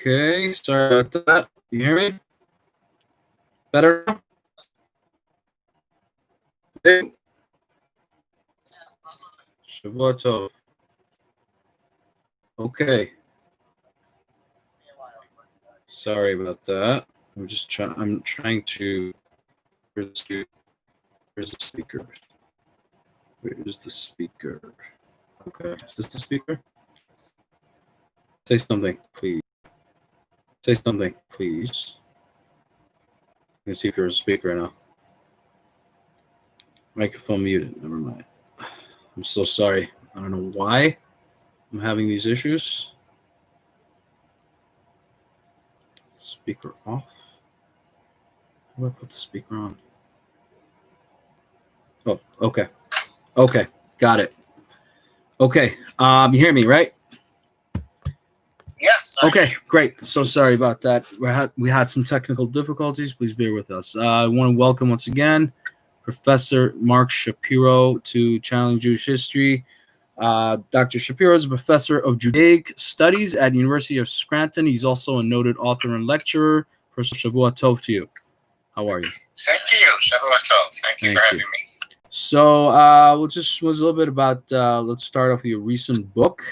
Okay, sorry about that. You hear me? Better now? Hey. Shavua Tov. Okay. Sorry about that. I'm trying to. Where's the speaker? Where's the speaker? Okay. Is this the speaker? Say something, please. Say something, please. Let me see if you're a speaker now. Microphone muted. Never mind. I'm so sorry. I don't know why I'm having these issues. Speaker off. How do I put the speaker on? Oh, okay. Okay, got it. Okay, you hear me, right? Yes. Okay, great. So sorry about that. We had some technical difficulties. Please bear with us. I want to welcome once again Professor Marc Shapiro to Channeling Jewish History. Dr. Shapiro is a professor of Judaic Studies at University of Scranton. He's also a noted author and lecturer. First, Shavua Tov to you. How are you? Same to you. Shavua Tov. Thank you for having me. So was a little bit about, let's start off with your recent book,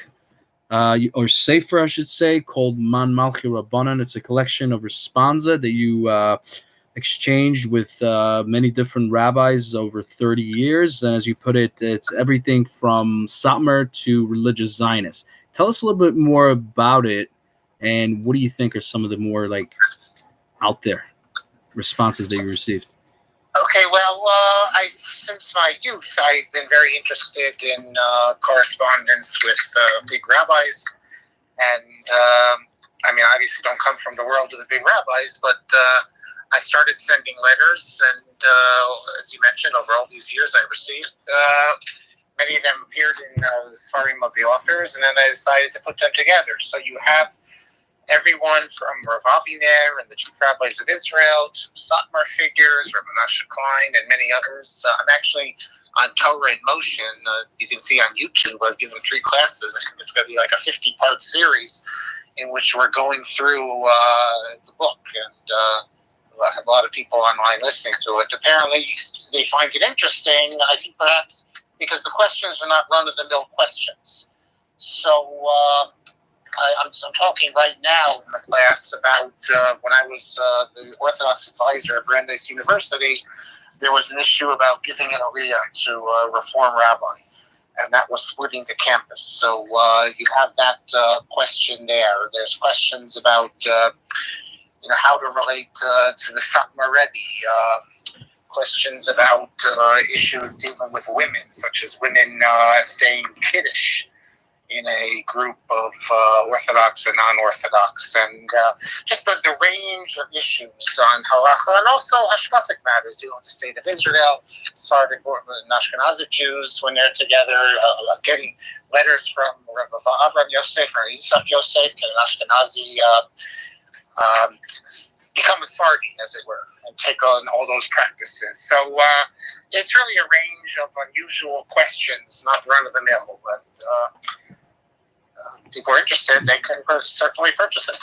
or Sefer, I should say, called Man Malchi Rabbanan. It's a collection of responsa that you exchanged with many different rabbis over 30 years. And as you put it, it's everything from Satmar to religious Zionists. Tell us a little bit more about it, and what do you think are some of the more out there responses that you received? Okay, well, since my youth, I've been very interested in correspondence with big rabbis, and I mean, I obviously don't come from the world of the big rabbis, but I started sending letters, and as you mentioned, over all these years, I received many of them appeared in the Seforim of the authors, and then I decided to put them together. So you have everyone from Rav Aviner and the chief rabbis of Israel to Satmar figures, Rabbi Menashe Klein, and many others. I'm actually on Torah in Motion. You can see on YouTube, I've given 3 classes. I think it's going to be like a 50-part series in which we're going through the book, and I have a lot of people online listening to it. Apparently, they find it interesting, I think perhaps because the questions are not run-of-the-mill questions. So I'm talking right now in the class about when I was the Orthodox advisor at Brandeis University, there was an issue about giving an aliyah to a Reform rabbi, and that was splitting the campus. So you have that question there. There's questions about how to relate to the Satmar Rebbe, questions about issues dealing with women, such as women saying Kiddush in a group of Orthodox and non-Orthodox, and just the range of issues on halacha, and also hashkafic matters dealing with the state of Israel, Sephardic and Ashkenazic Jews when they're together, getting letters from Rav Avram Yosef or Yitzhak Yosef, to an Ashkenazi become a Sephardi, as it were, and take on all those practices. So it's really a range of unusual questions, not run-of-the-mill, but if people are interested, they can certainly purchase it.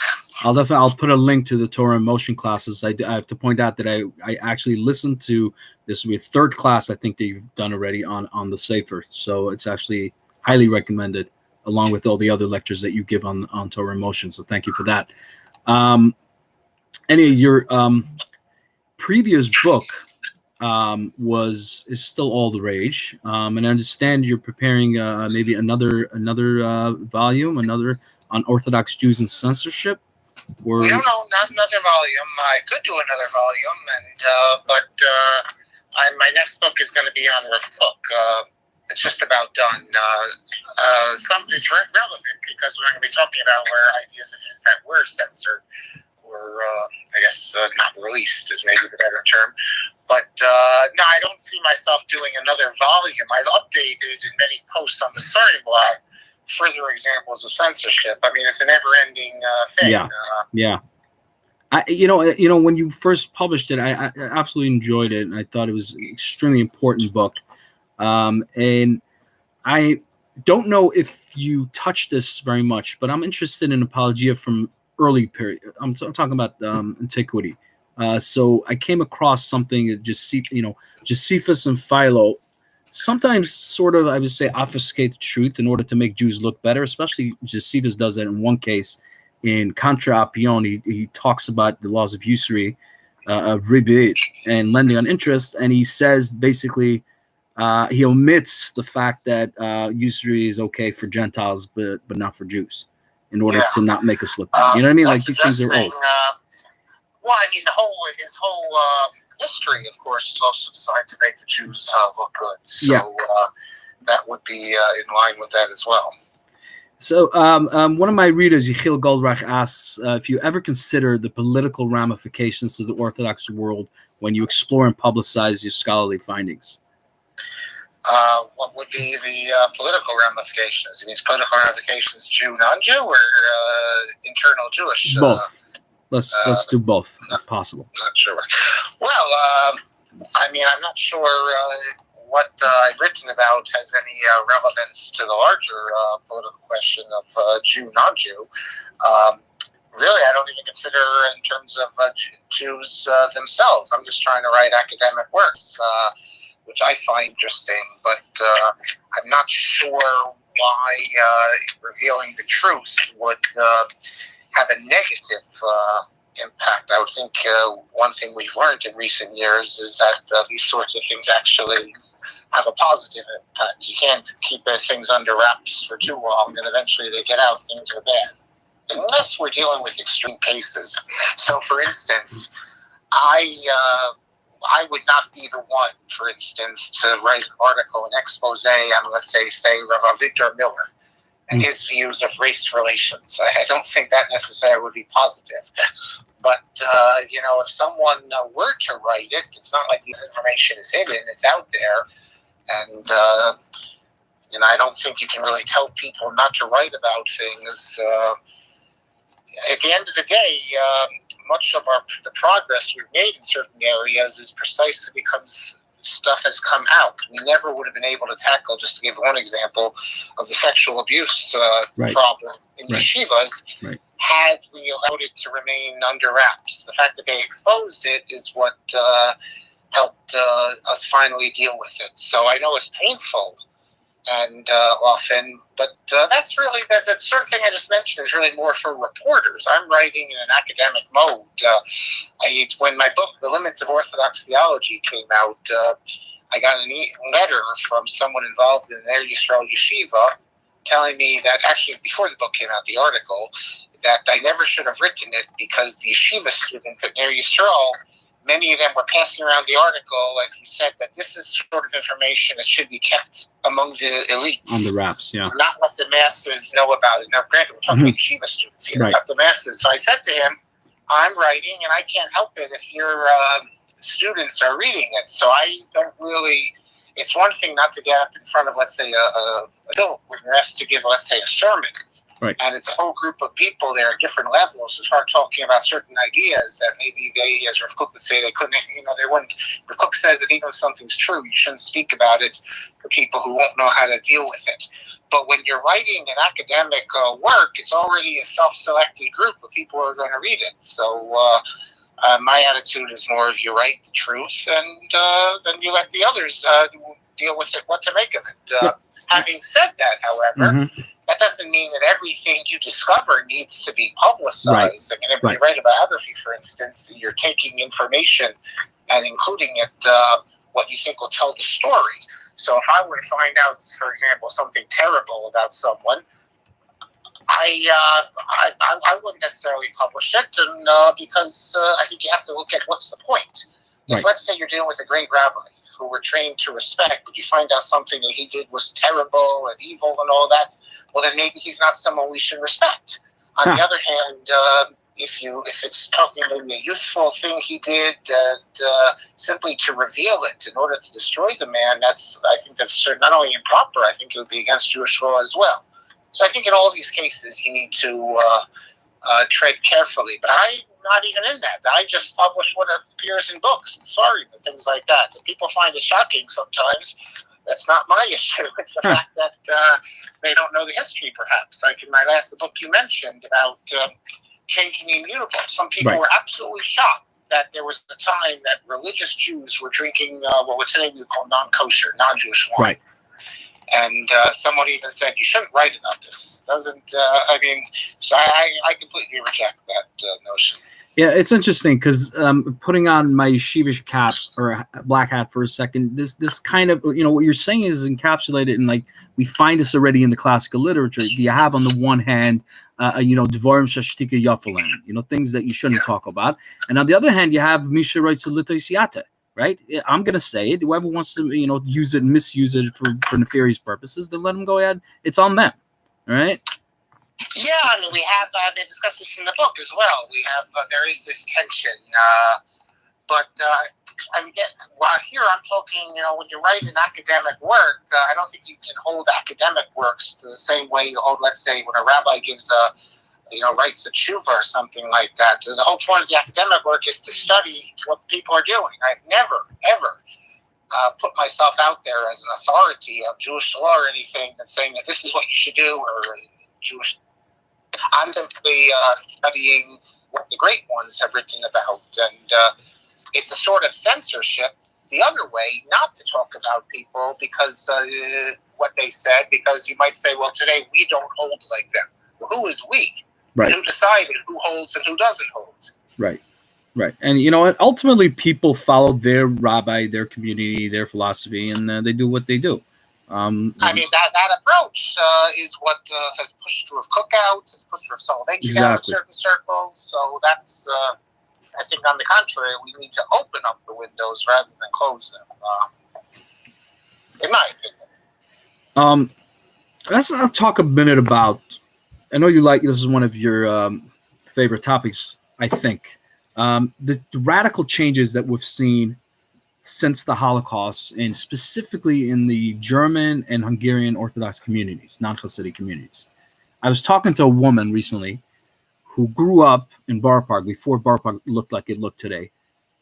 I'll put a link to the Torah in Motion classes. I have to point out that I actually listened to this. Will be 3rd class I think that you've done already on the Sefer, so it's actually highly recommended, along with all the other lectures that you give on Torah in Motion. So thank you for that. Any of your previous book is still all the rage, and I understand you're preparing maybe another volume, another on Orthodox Jews and censorship. Or no, not another volume. I could do another volume, but my next book is going to be on Rav Kook. It's just about done. It's relevant because we're going to be talking about where ideas of his that were censored, or I guess not released is maybe the better term. But no, I don't see myself doing another volume. I've updated in many posts on the Seforim blog further examples of censorship. I mean, it's a never-ending thing. Yeah. When you first published it, I absolutely enjoyed it, and I thought it was an extremely important book. And I don't know if you touched this very much, but I'm interested in apologia from early period. I'm talking about antiquity. So I came across something that Josephus and Philo sometimes sort of, I would say, obfuscate the truth in order to make Jews look better. Especially Josephus does that in one case. In Contra Appione, he talks about the laws of usury, of ribit and lending on interest, and he says basically he omits the fact that usury is okay for Gentiles, but not for Jews, in order to not make us look bad. You know what I mean? Like these things are old. Well, I mean, his whole history, of course, is also designed to make the Jews look good. So that would be in line with that as well. So one of my readers, Yechiel Goldreich, asks if you ever consider the political ramifications to the Orthodox world when you explore and publicize your scholarly findings. What would be the political ramifications? It means political ramifications, Jew, non-Jew, or internal Jewish? Both. Let's do both, if possible. Not sure. Well, I mean, I'm not sure what I've written about has any relevance to the larger political question of Jew, non-Jew. Really, I don't even consider in terms of Jews themselves. I'm just trying to write academic works, which I find interesting, but I'm not sure why revealing the truth would have a negative impact. I would think one thing we've learned in recent years is that these sorts of things actually have a positive impact. You can't keep things under wraps for too long, and eventually they get out, things are bad. Unless we're dealing with extreme cases. So, for instance, I would not be the one, for instance, to write an article, an expose on, let's say Rav Victor Miller and his views of race relations. I don't think that necessarily would be positive. But, if someone were to write it, it's not like this information is hidden. It's out there. And, I don't think you can really tell people not to write about things. At the end of the day, much of the progress we've made in certain areas is precisely because stuff has come out. We never would have been able to tackle, just to give one example, of the sexual abuse problem in yeshivas had we allowed it to remain under wraps. The fact that they exposed it is what helped us finally deal with it. So I know it's painful and often, but that's really, that sort of thing I just mentioned is really more for reporters. I'm writing in an academic mode. When my book, The Limits of Orthodox Theology, came out, I got a letter from someone involved in their Yisrael yeshiva telling me that, actually before the book came out, the article, that I never should have written it because the yeshiva students at Ner Yisrael, many of them were passing around the article, and he said that this is sort of information that should be kept among the elites. On the wraps, yeah. Not let the masses know about it. Now, granted, we're talking about yeshiva students here, not the masses. So I said to him, I'm writing, and I can't help it if your students are reading it. So I don't really... It's one thing not to get up in front of, let's say, a bill, when you're asked to give, let's say, a sermon. Right. And it's a whole group of people there at different levels who start talking about certain ideas that maybe they, as Rav Kook would say, they couldn't, they wouldn't. Rav Kook says that even if something's true, you shouldn't speak about it for people who won't know how to deal with it. But when you're writing an academic work, it's already a self-selected group of people who are going to read it. So my attitude is more of you write the truth and then you let the others deal with it, what to make of it. Having said that, however, that doesn't mean that everything you discover needs to be publicized. I mean, when you write a biography, for instance, you're taking information and including it what you think will tell the story. So if I were to find out, for example, something terrible about someone, I wouldn't necessarily publish it, and because I think you have to look at what's the point. If, let's say, you're dealing with a great rabbi who we're trained to respect, but you find out something that he did was terrible and evil and all that, well, then maybe he's not someone we should respect. On the other hand, if it's talking maybe a youthful thing he did, simply to reveal it in order to destroy the man, I think that's not only improper, I think it would be against Jewish law as well. So I think in all these cases you need to tread carefully. But I'm not even in that. I just publish what appears in books and Seforim and things like that. If people find it shocking sometimes, that's not my issue. It's the fact that they don't know the history, perhaps. Like in the book you mentioned about changing the immutable. Some people were absolutely shocked that there was a time that religious Jews were drinking what would today we call non-kosher, non-Jewish wine. Right. And someone even said, you shouldn't write about this. So I completely reject that notion. Yeah, it's interesting because putting on my yeshivish cap or black hat for a second, this kind of, what you're saying is encapsulated in, like, we find this already in the classical literature. You have on the one hand, dvarim shashtika yafalan, things that you shouldn't talk about. And on the other hand, you have misha writes a litoisiata, right? I'm going to say it. Whoever wants to, use it, misuse it for nefarious purposes, then let them go ahead. It's on them, all right? Yeah, we have discussed this in the book as well. We have there is this tension, but here I'm talking. When you write an academic work, I don't think you can hold academic works to the same way you hold, let's say, when a rabbi gives writes a tshuva or something like that. The whole point of the academic work is to study what people are doing. I've never ever put myself out there as an authority of Jewish law or anything and saying that this is what you should do or Jewish. I'm simply studying what the great ones have written about, and it's a sort of censorship the other way, not to talk about people because what they said, because you might say, well, today we don't hold like them. Well, who is we? Right. Who decided who holds and who doesn't hold? Right. Right. And you know what? Ultimately, people follow their rabbi, their community, their philosophy, and they do what they do. That approach is what has pushed through of Cookout, has pushed through of Solvation in certain circles. So that's, I think, on the contrary, we need to open up the windows rather than close them, in my opinion. Let's talk a minute about, I know this is one of your favorite topics, I think, the radical changes that we've seen since the Holocaust, and specifically in the German and Hungarian Orthodox communities, non-Hasidic communities. I was talking to a woman recently who grew up in Borough Park before Borough Park looked like it looked today.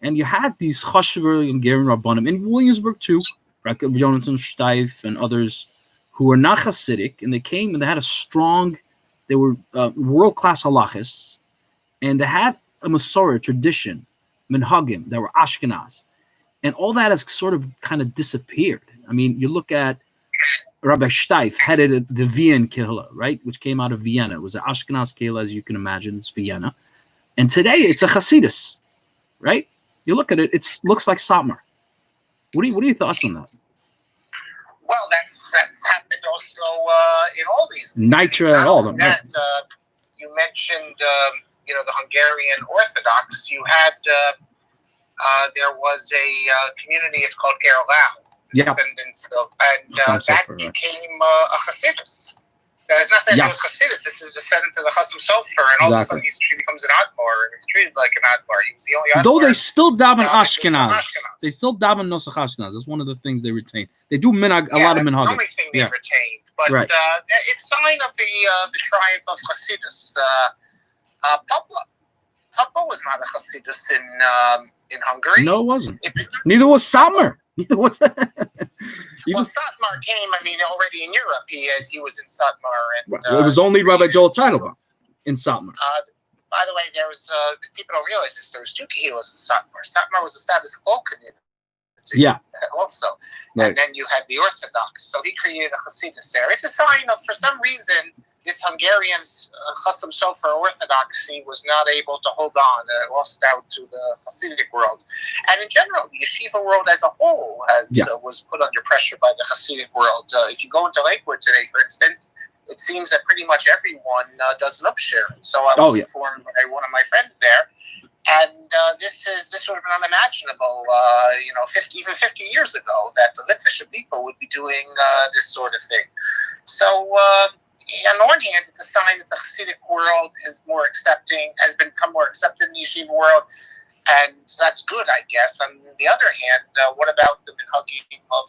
And you had these Chashuver and Hungarian Rabbanim in Williamsburg too, right? Jonathan Steif and others who were not Hasidic, and they came and they had they were world-class halachists, and they had a Masorah tradition, minhagim, that were Ashkenaz. And all that has sort of kind of disappeared. I mean, you look at Rabbi Steif headed the Vienna Kehillah, right, which came out of Vienna. It was an Ashkenaz Kehillah, as you can imagine. It's Vienna. And today it's a Hasidus, right? You look at it, it looks like Satmar. What are your thoughts on that? Well, that's happened also in all these. Nitra, all of them. That, you mentioned, the Hungarian Orthodox. You had... there was a community, it's called Erlau, descendants of, and that became a Hasidus. There's nothing to do with Hasidus. This is a descendant of the Chasam Sofer, and all of a sudden he becomes an Admor, and it's treated like an Admor. He was the only Admor. Though they still daven Ashkenaz. They still daven Nosach Ashkenaz. That's one of the things they retain. They do minhag, a lot of minhagim. That's the only thing they retained. But it's a sign of the triumph of Hasidus. Papa was not a Hasidus in Hungary. No, it wasn't. Neither was Satmar. Well, Satmar came, already in Europe. He was in Satmar. And, it was only Rabbi Joel Teitelbaum in Satmar. By the way, there was, people don't realize this, there was two Kehillas in Satmar. Satmar was a status quo community. Also. Right. And then you had the Orthodox. So he created a Hasidus there. It's a sign of, for some reason, this Hungarian Chasam Sofer Orthodoxy was not able to hold on, and it lost out to the Hasidic world. And in general, the yeshiva world as a whole was put under pressure by the Hasidic world. If you go into Lakewood today, for instance, it seems that pretty much everyone does an upsharing. So I was informed by one of my friends there, and this would have been unimaginable, 50 years ago, that the Litvish people would be doing this sort of thing. So, on the one hand, it's a sign that the Hasidic world has become more accepted in the yeshiva world, and that's good, I guess. On the other hand, what about the minhagim of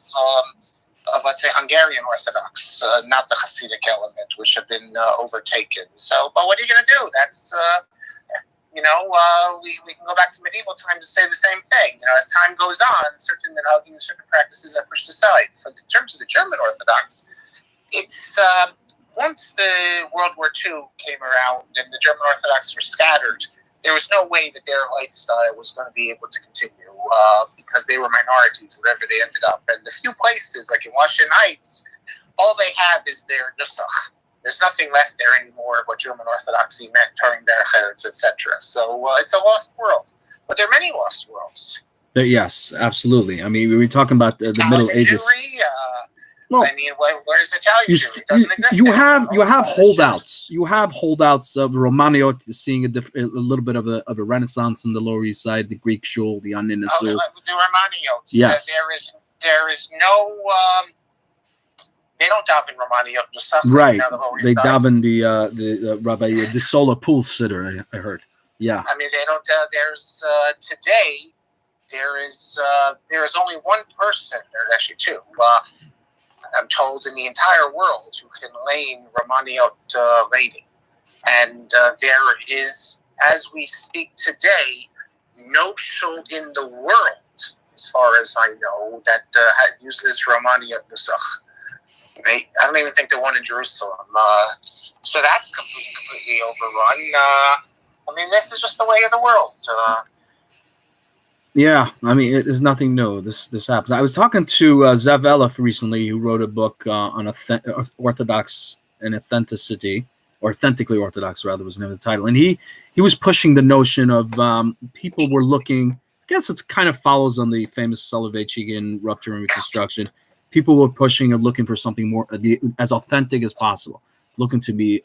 let's say, Hungarian Orthodox, not the Hasidic element, which have been overtaken? So, but what are you going to do? That's, we can go back to medieval times and say the same thing. As time goes on, certain minhagim, certain practices are pushed aside. In terms of the German Orthodox, it's once the World War II came around and the German Orthodox were scattered, there was no way that their lifestyle was going to be able to continue because they were minorities wherever they ended up. And the few places, like in Washington Heights, all they have is their nusach. There's nothing left there anymore of what German Orthodoxy meant during their Eretz, etc. So it's a lost world. But there are many lost worlds. Yes, absolutely. I mean, we were talking about the Middle Ages. Jewry, well, I mean, where's Italian Jewry? It doesn't exist. You have holdouts. You have holdouts of Romaniot, seeing a little bit of a Renaissance in the Lower East Side, the Greek shul, the Onion and the Romaniots. Yes. There is no. They don't daven Romaniyot. Right. They daven the Rabbi De Sola pool sitter. I heard. Yeah. I mean, they don't. There's today. There is only one person. There's actually two. I'm told in the entire world who can lane Romaniyot lady, and there is, as we speak today, no shul in the world, as far as I know, that uses Romaniyot nusach. I don't even think the one in Jerusalem. So that's completely overrun. I mean, this is just the way of the world. Yeah, I mean, there's nothing new. This happens. I was talking to Zev Elef recently, who wrote a book on Orthodox and authenticity, or authentically Orthodox, rather, was the name of the title. And he was pushing the notion of people were looking. I guess it kind of follows on the famous Soloveitchian rupture and reconstruction. People were pushing and looking for something more as authentic as possible, looking to be.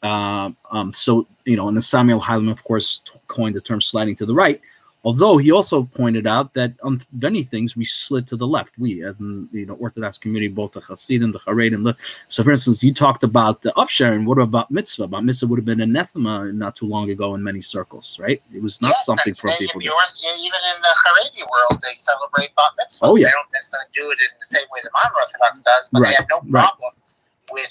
So, and the Samuel Heilemann, of course, coined the term sliding to the right. Although he also pointed out that on many things we slid to the left. We, as in Orthodox community, both the Hasidim, the Haredim. So, for instance, you talked about upsharing. What about mitzvah? About mitzvah would have been anathema not too long ago in many circles, right? It was not something for people. Even in the Haredi world, they celebrate bat mitzvah. Oh yeah. They don't necessarily do it in the same way the modern Orthodox does, but they have no problem with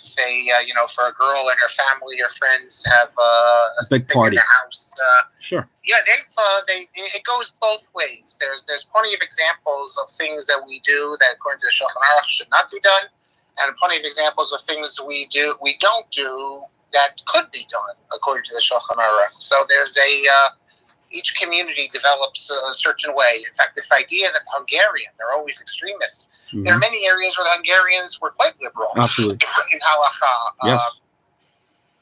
for a girl and her family or friends have a big party in the house. Sure. Yeah, it goes both ways. There's plenty of examples of things that we do that, according to the Shulchan Aruch, should not be done, and plenty of examples of things we don't do that could be done according to the Shulchan Aruch. So there's each community develops a certain way. In fact, this idea that the Hungarian, they're always extremists. Mm-hmm. There are many areas where the Hungarians were quite liberal. Absolutely. In halacha. Yes.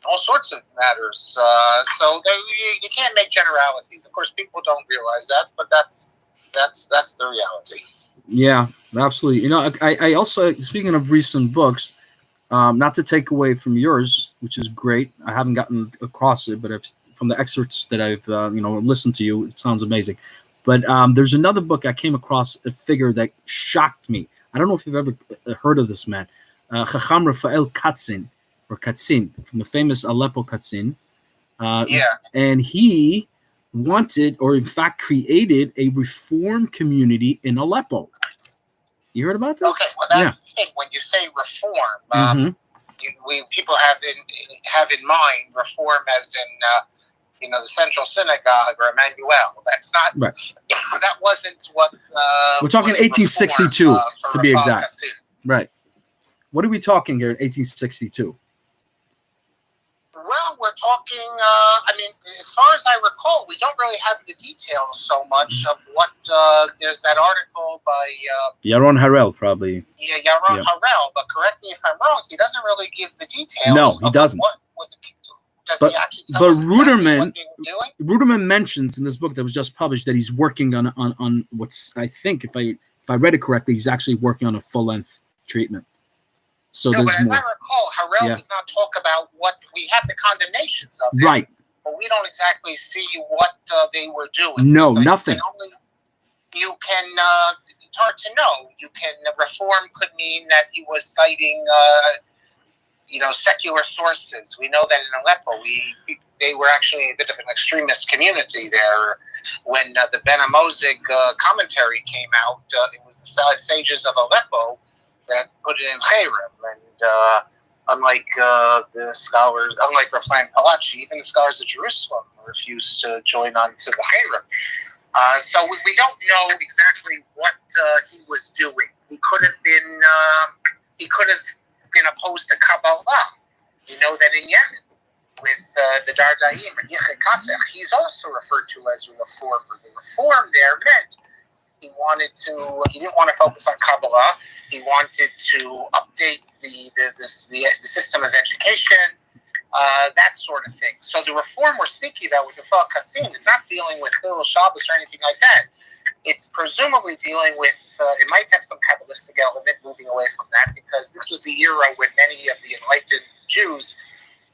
All sorts of matters. So you can't make generalities. Of course, people don't realize that, but that's the reality. Yeah, absolutely. I also, speaking of recent books, not to take away from yours, which is great. I haven't gotten across it, but from the excerpts that I've listened to you, it sounds amazing. But there's another book I came across, a figure that shocked me. I don't know if you've ever heard of this man, Chacham Raphael Katzin, or Katzin, from the famous Aleppo Katzin. And he wanted, or in fact created, a reform community in Aleppo. You heard about this? Okay, well that's the thing. When you say reform, people have in mind reform as in the Central Synagogue or Emmanuel. That's not. Right. That wasn't what. We're talking 1862 to be exact. Kassim. Right. What are we talking here in 1862? Well, we're talking. I mean, as far as I recall, we don't really have the details so much of what. There's that article by Yaron Harel, probably. Yeah, Yaron Harel. But correct me if I'm wrong. He doesn't really give the details. No, he doesn't. But Ruderman mentions in this book that was just published that he's working on what's, I think, if I read it correctly, he's actually working on a full-length treatment. So there's but more. As I recall, Harel does not talk about what we have the condemnations of them, right, but we don't exactly see what they were doing. No, so nothing. You can it's hard to know. You can reform could mean that he was citing secular sources. We know that in Aleppo, they were actually a bit of an extremist community there. When the Ben Amozig commentary came out, it was the sages of Aleppo that put it in Cherem. And unlike the scholars, unlike Raphael Palachi, even the scholars of Jerusalem refused to join on to the Cherem. So we don't know exactly what he was doing. He could have been opposed to Kabbalah, We know that in Yemen, with the Dardaim and Yichud Kafech, he's also referred to as a reformer. The reform there meant he didn't want to focus on Kabbalah. He wanted to update the system of education, that sort of thing. So the reform we're speaking about with Rafal Kassin is not dealing with Hillel Shabbos or anything like that. It's presumably dealing with, it might have some Kabbalistic element moving away from that, because this was the era when many of the enlightened Jews,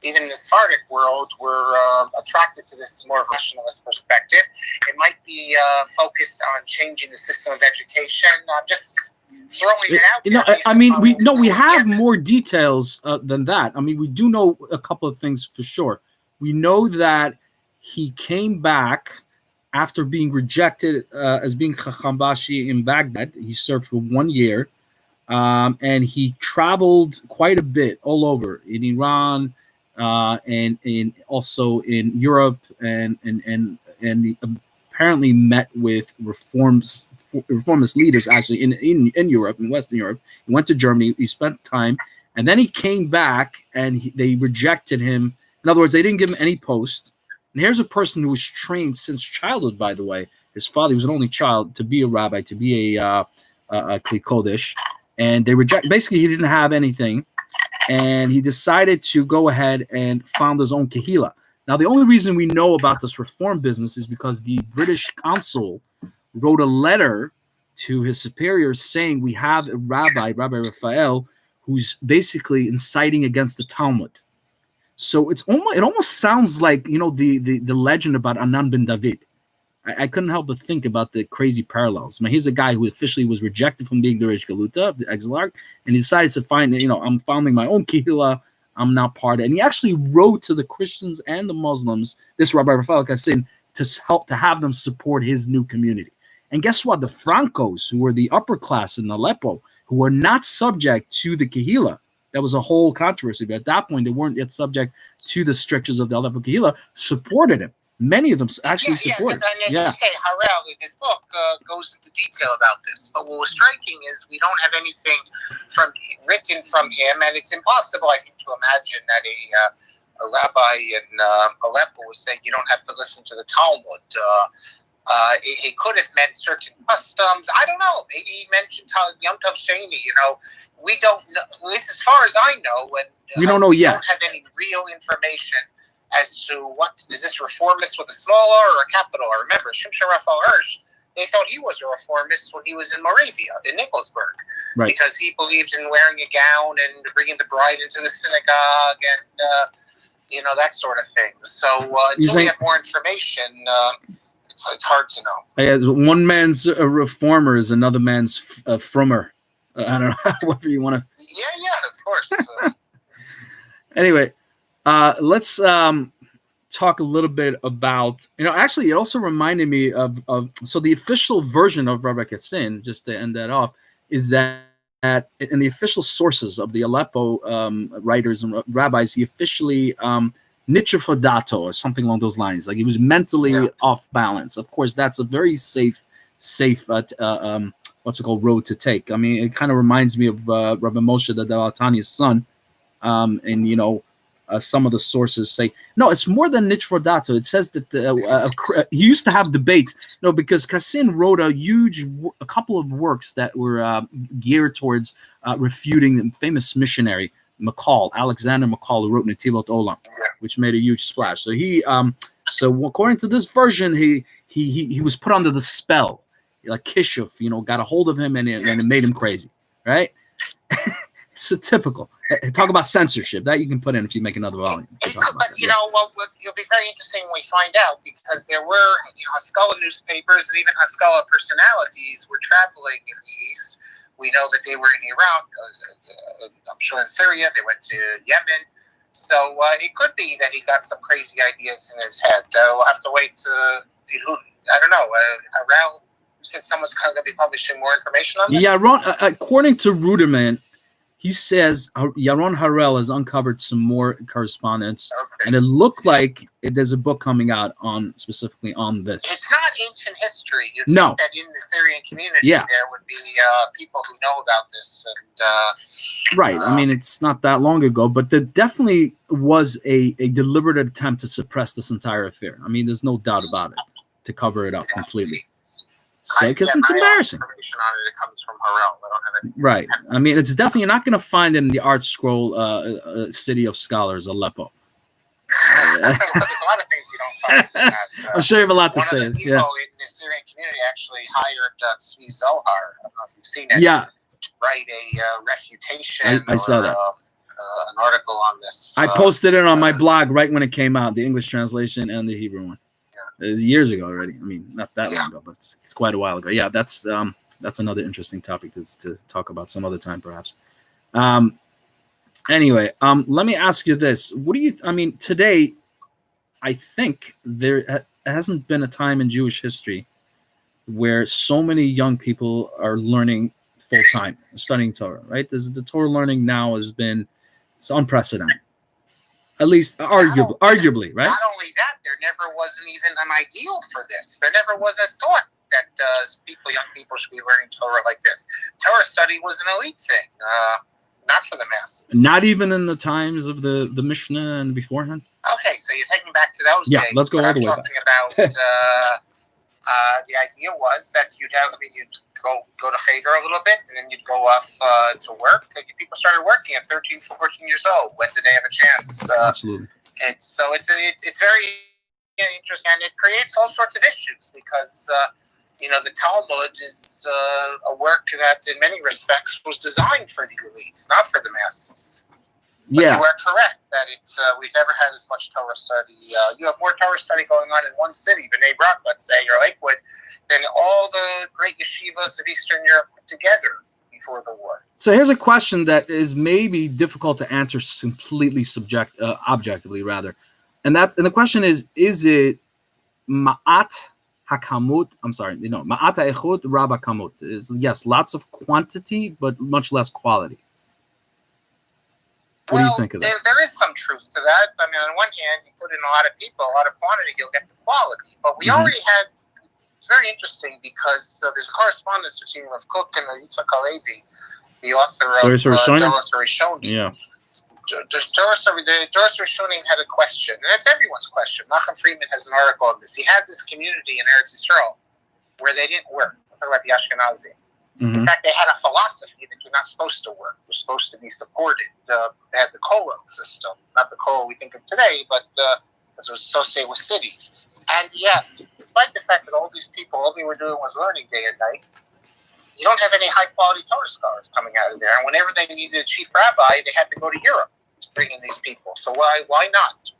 even in the Sephardic world, were attracted to this more rationalist perspective. It might be focused on changing the system of education. I'm just throwing it out there. I mean, we have more details than that. I mean, we do know a couple of things for sure. We know that he came back after being rejected as being Chacham Bashi in Baghdad. He served for 1 year, and he traveled quite a bit all over in Iran, and also in Europe, and he apparently met with reformist leaders actually in Europe, in Western Europe. He went to Germany. He spent time, and then he came back, and they rejected him. In other words, they didn't give him any post. And here's a person who was trained since childhood, by the way. His father, he was an only child, to be a rabbi, to be a Kli Kodesh. And they basically, he didn't have anything. And he decided to go ahead and found his own Kehila. Now, the only reason we know about this reform business is because the British consul wrote a letter to his superiors saying, we have a Rabbi Raphael, who's basically inciting against the Talmud. So it almost sounds like, the legend about Anan ben David. I couldn't help but think about the crazy parallels. I mean, here's a guy who officially was rejected from being the Reish Galuta, the exilarch, and he decides to find, I'm founding my own Kehillah. I'm not part of it. And he actually wrote to the Christians and the Muslims, this Rabbi Raphael Kassin, to have them support his new community. And guess what? The Francos, who were the upper class in Aleppo, who were not subject to the Kehillah, that was a whole controversy. But at that point, they weren't yet subject to the strictures of the Aleppo Kehillah, supported him. Many of them actually supported him. You say Harel in his book goes into detail about this. But what was striking is we don't have anything written from him, and it's impossible, I think, to imagine that a rabbi in Aleppo was saying you don't have to listen to the Talmud. It could have meant certain customs. I don't know. Maybe he mentioned Yom Tov Sheni. We don't know. At least as far as I know, we don't know yet. We don't have any real information as to what is this reformist with a small R or a capital R. Remember, Shimshon Raphael Hirsch, they thought he was a reformist when he was in Moravia, in Nikolsburg, right, because he believed in wearing a gown and bringing the bride into the synagogue and that sort of thing. So until we have more information, it's hard to know. Yeah, one man's a reformer is another man's frommer. I don't know, whatever you want to. Yeah, of course. Anyway, let's talk a little bit about, actually, it also reminded me of so the official version of Rabbi Kassin, just to end that off, is that in the official sources of the Aleppo writers and rabbis, he officially nitrofodato or something along those lines. Like he was mentally off balance. Of course, that's a very safe road to take. I mean, it kind of reminds me of Rabbi Moshe the Dalatani's son, and some of the sources say no, it's more than nitrofodato. It says that he used to have debates, because Kassin wrote a couple of works that were geared towards refuting the famous missionary Alexander McCall, who wrote Netivot Olam, which made a huge splash. So so according to this version, he was put under the spell, like Kishuf, got a hold of him and it made him crazy, right? It's a typical. Talk about censorship that you can put in if you make another volume. But it'll be very interesting when we find out, because there were Haskalah newspapers and even Haskalah personalities were traveling in the East. We know that they were in Iraq, I'm sure in Syria, they went to Yemen. So it could be that he got some crazy ideas in his head. We'll have to wait I don't know, since someone's going to be publishing more information on this. Yeah, Ron, according to Ruderman, He says Yaron Harel has uncovered some more correspondence, Okay. and it looked like there's a book coming out specifically on this. It's not ancient history. You'd No. think that in the Syrian community Yeah. there would be people who know about this. And Right. I mean, it's not that long ago, but there definitely was a deliberate attempt to suppress this entire affair. I mean, there's no doubt about it, to cover it up completely. So, because it's embarrassing. Information on it comes from Harel. I don't have any. Right. I mean, it's definitely, you're not going to find it in the art scroll city of scholars, Aleppo. There's a lot of things you don't find in that. I'm sure you have a lot to say. One of the people in the Syrian community actually hired Tzvi Zohar. I don't know if you've seen it. Yeah. To write a refutation. I saw that. An article on this. I posted it on my blog right when it came out, the English translation and the Hebrew one. Yeah. It was years ago already. I mean, not that long ago, but it's quite a while ago. Yeah, that's another interesting topic to talk about some other time, perhaps. Anyway, let me ask you this. What do you, I mean, today, I think there hasn't been a time in Jewish history where so many young people are learning full-time, studying Torah, right? The Torah learning now it's unprecedented. At least arguably, right? Not only that, there never wasn't even an ideal for this. There never was a thought that young people should be learning Torah like this. Torah study was an elite thing. Not for the masses. Not even in the times of the Mishnah and beforehand? Okay, so you're taking back to those days. Yeah, let's go all the way back. I'm talking about the idea was that you'd go to Cheder a little bit, and then you'd go off to work. People started working at 13, 14 years old. When did they have a chance? Absolutely. It's very interesting, and it creates all sorts of issues because the Talmud is a work that, in many respects, was designed for the elites, not for the masses. But you are correct that it's we've never had as much Torah study. You have more Torah study going on in one city, B'nai Brak, let's say, or Lakewood, than all the great yeshivas of Eastern Europe put together before the war. So here's a question that is maybe difficult to answer completely objectively, rather, and the question is it ma'at hakamut? I'm sorry, ma'at ha'echut rab hakamut. Yes, lots of quantity, but much less quality. What do you think of that? There is some truth to that. I mean, on one hand, you put in a lot of people, a lot of quantity, you'll get the quality. But we already had, it's very interesting because there's a correspondence between Rav Kook and Yitzhak Halevi, the author of Doros Rishonim. Yeah. Doros Rishonim had a question, and it's everyone's question. Nachum Friedman has an article on this. He had this community in Eretz Yisrael where they didn't work. I'm talking about the Ashkenazi. In fact, they had a philosophy that you're not supposed to work. You're supposed to be supported. They had the kollel system, not the kollel we think of today, but as it was associated with cities. And yet, despite the fact that all these people, all they were doing was learning day and night, you don't have any high-quality Torah scholars coming out of there. And whenever they needed a chief rabbi, they had to go to Europe to bring in these people. So why not?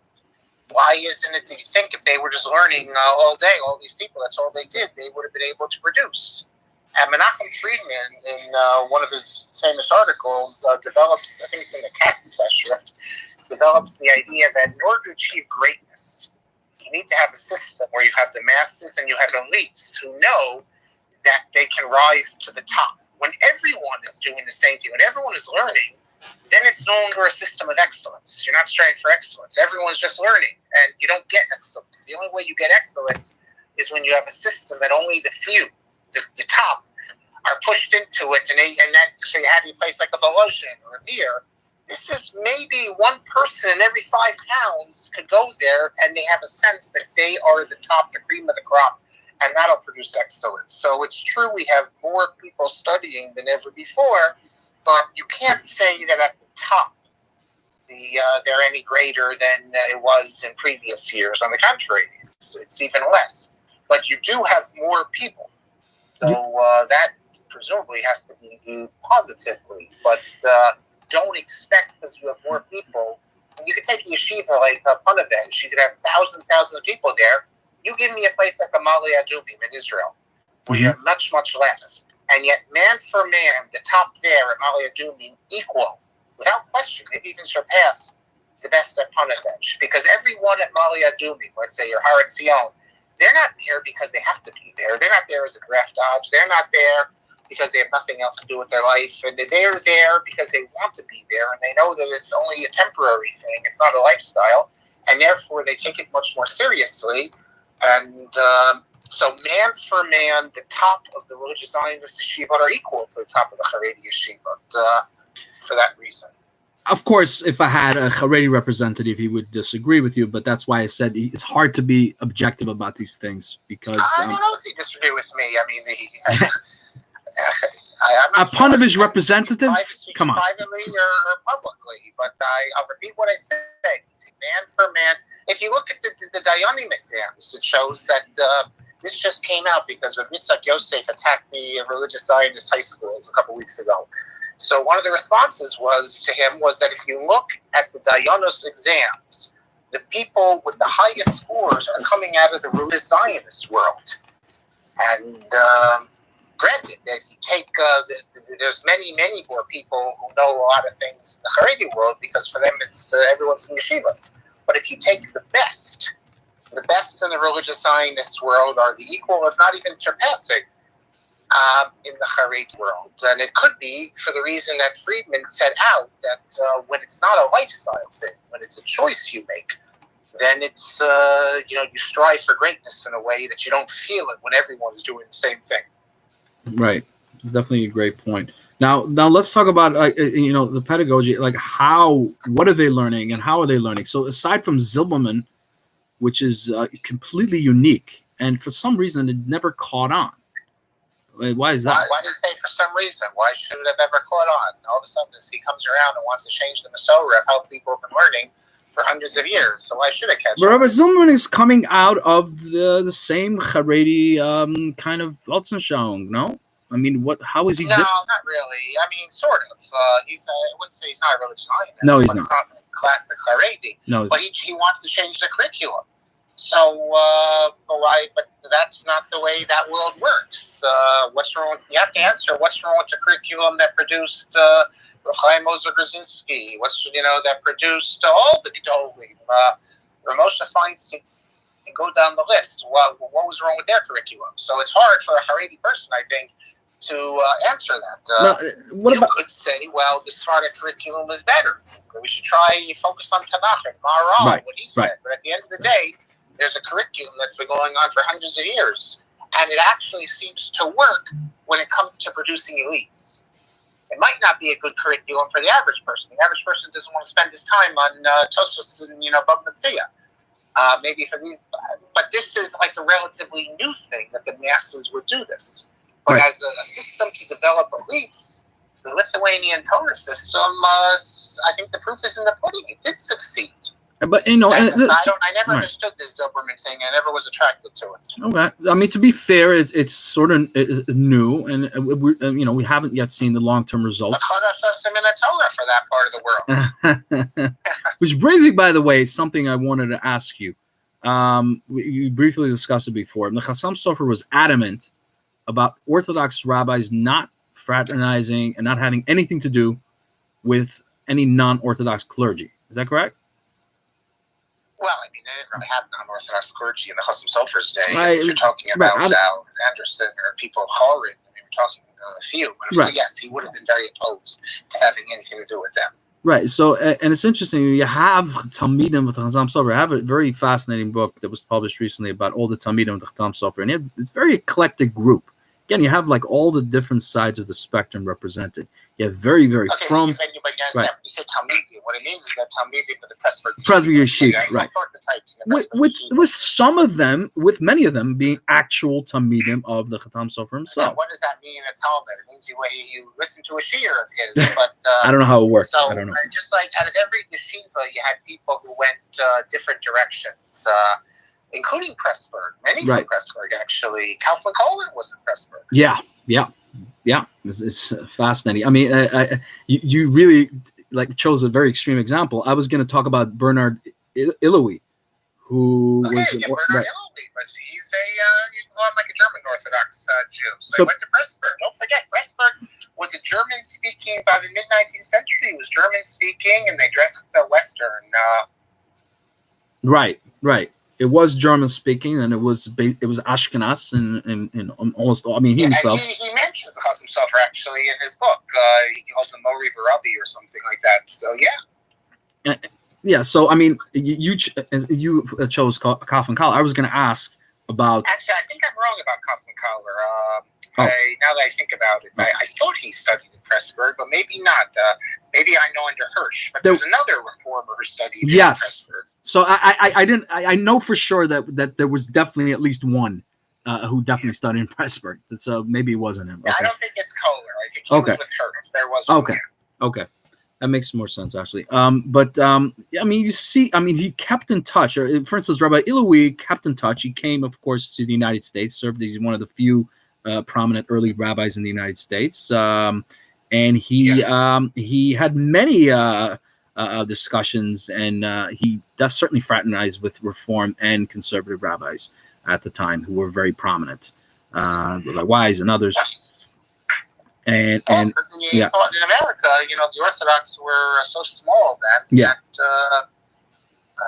Why isn't it that you think if they were just learning all day, all these people, that's all they did, they would have been able to produce? And Menachem Friedman, in one of his famous articles, develops, I think it's in the Katz Schrift, develops the idea that in order to achieve greatness, you need to have a system where you have the masses and you have elites who know that they can rise to the top. When everyone is doing the same thing, when everyone is learning, then it's no longer a system of excellence. You're not striving for excellence. Everyone's just learning, and you don't get excellence. The only way you get excellence is when you have a system that only the few, the top, are pushed into it, and that so you have a place like a Volozhin or a Mir. This is maybe one person in every 5 towns could go there, and they have a sense that they are the top, the cream of the crop, and that'll produce excellence. So it's true we have more people studying than ever before, but you can't say that at the top they're any greater than it was in previous years. On the contrary, it's even less. But you do have more people. So that presumably has to be viewed positively. But don't expect, because you have more people, you could take a yeshiva like Punavesh, you could have thousands of people there. You give me a place like Amali Adumim in Israel, where you have much, much less. And yet, man for man, the top there at Amali Adumim equal, without question, maybe even surpass the best at Punavesh. Because everyone at Amali Adumim, let's say your Har Etzion, they're not there because they have to be there. They're not there as a draft dodge. They're not there because they have nothing else to do with their life, and they're there because they want to be there, and they know that it's only a temporary thing. It's not a lifestyle, and therefore they take it much more seriously. And so, man for man, the top of the religious Zionist yeshiva are equal to the top of the Haredi yeshiva for that reason. Of course, if I had a Haredi representative, he would disagree with you, but that's why I said it's hard to be objective about these things because... I don't know if he disagreed with me. I mean, I'm upon of his representative? Come on. Privately or publicly, but I'll repeat what I said. Man for man. If you look at the Dayanim exams, it shows that this just came out because Rav Yitzhak Yosef attacked the religious Zionist high schools a couple weeks ago. So one of the responses to him was that if you look at the Dayanos exams, the people with the highest scores are coming out of the religious Zionist world. And granted, if you take, there's many more people who know a lot of things in the Haredi world because for them it's everyone's in yeshivas. But if you take the best in the religious Zionist world are the equal, if not even surpassing, in the Haredi world. And it could be for the reason that Friedman set out that when it's not a lifestyle thing, when it's a choice you make, then it's, you strive for greatness in a way that you don't feel it when everyone is doing the same thing. Right. It's definitely a great point. Now let's talk about, the pedagogy, like what are they learning and how are they learning? So aside from Zilberman, which is completely unique, and for some reason it never caught on. Why is that? Why do you say for some reason? Why should it have ever caught on? All of a sudden, he comes around and wants to change the Masorah of how people have been learning for hundreds of years. So why should it catch on? Rabbi Zilberman is coming out of the same Haredi kind of Weltanschauung, no? I mean, how is he different? No, not really. I mean, sort of. I wouldn't say he's not a religious Zionist. No, he's not. It's not classic Haredi. No, but he wants to change the curriculum. So, but that's not the way that world works. What's wrong? You have to answer what's wrong with the curriculum that produced Chaim Ozer Brzezinski. That produced all the Gedolim, Ramosha Feinstein, and go down the list. What was wrong with their curriculum? So it's hard for a Haredi person, I think, to answer that. What about? You could say, well, the Sephardic curriculum is better. We should try focus on Tanakh and Maharal, right, what he said. Right. But at the end of the day, there's a curriculum that's been going on for hundreds of years, and it actually seems to work when it comes to producing elites. It might not be a good curriculum for the average person. The average person doesn't want to spend his time on Tosfos and Bava Metzia. Maybe for these, but this is like a relatively new thing that the masses would do this. But right. As a system to develop elites, the Lithuanian Torah system, I think the proof is in the pudding. It did succeed. But I never understood this Zilberman thing. I never was attracted to it. Okay, I mean, to be fair, it's sort of new, and we haven't yet seen the long-term results. Torah for that part of the world. Which brings me, by the way, something I wanted to ask you. We briefly discussed it before. The Chassam Sofer was adamant about Orthodox rabbis not fraternizing and not having anything to do with any non-Orthodox clergy. Is that correct? Well, I mean, they didn't really have non-Orthodox clergy in the Chassam Sofer's day. If you're talking about Al Anderson or people of Chorin, we're talking a few. But yes, he would have been very opposed to having anything to do with them. Right. So, and it's interesting. You have Talmidim with the Chassam Sofer. I have a very fascinating book that was published recently about all the Talmidim with the Chassam Sofer, and it's a very eclectic group. Again, you have like all the different sides of the spectrum represented. You have very from. Right. You say Talmidim. What it means is that Talmidim for the Presbyterian yeshiva, right? All sorts of types. With some of them, with many of them being actual Talmidim of the Chassam Sofer himself. So what does that mean in a Talmud? It means you listen to a shiur of his. But I don't know how it works. So I don't know. Just like out of every yeshiva, you had people who went different directions. Including Pressburg. Many from Pressburg, actually. Kaufman Cohen was in Pressburg. Yeah. It's fascinating. I mean, you really chose a very extreme example. I was going to talk about Bernard Illowy, who was Bernard Illowy, but he's like a German Orthodox Jew. So he went to Pressburg. Don't forget, Pressburg was a German-speaking by the mid-19th century. It was German-speaking, and they dressed Western. Right. it was German speaking, and it was Ashkenaz, and almost. I mean, he himself. And he mentions the Chasam Sofer actually in his book. He calls him Mori Varabi or something like that. So yeah. Yeah. So I mean, you chose Kaf and Kal. I was going to ask about. Actually, I think I'm wrong about Kaufman Kahler. Now that I think about it, I thought he studied in Pressburg, but maybe not. Maybe I know under Hirsch, but there's another reformer who studied in Pressburg. So I didn't. I know for sure that there was definitely at least one who definitely studied in Pressburg. So maybe it wasn't him. Okay. I don't think it's Kohler. I think he was with Hirsch. There was one. Okay. That makes more sense, actually. I mean, you see, I mean, he kept in touch. For instance, Rabbi Iloui kept in touch. He came, of course, to the United States, served as one of the few prominent early rabbis in the United States. And he had many discussions, and he certainly fraternized with Reform and conservative rabbis at the time who were very prominent, like Wise and others. And thought in America, the Orthodox were so small then that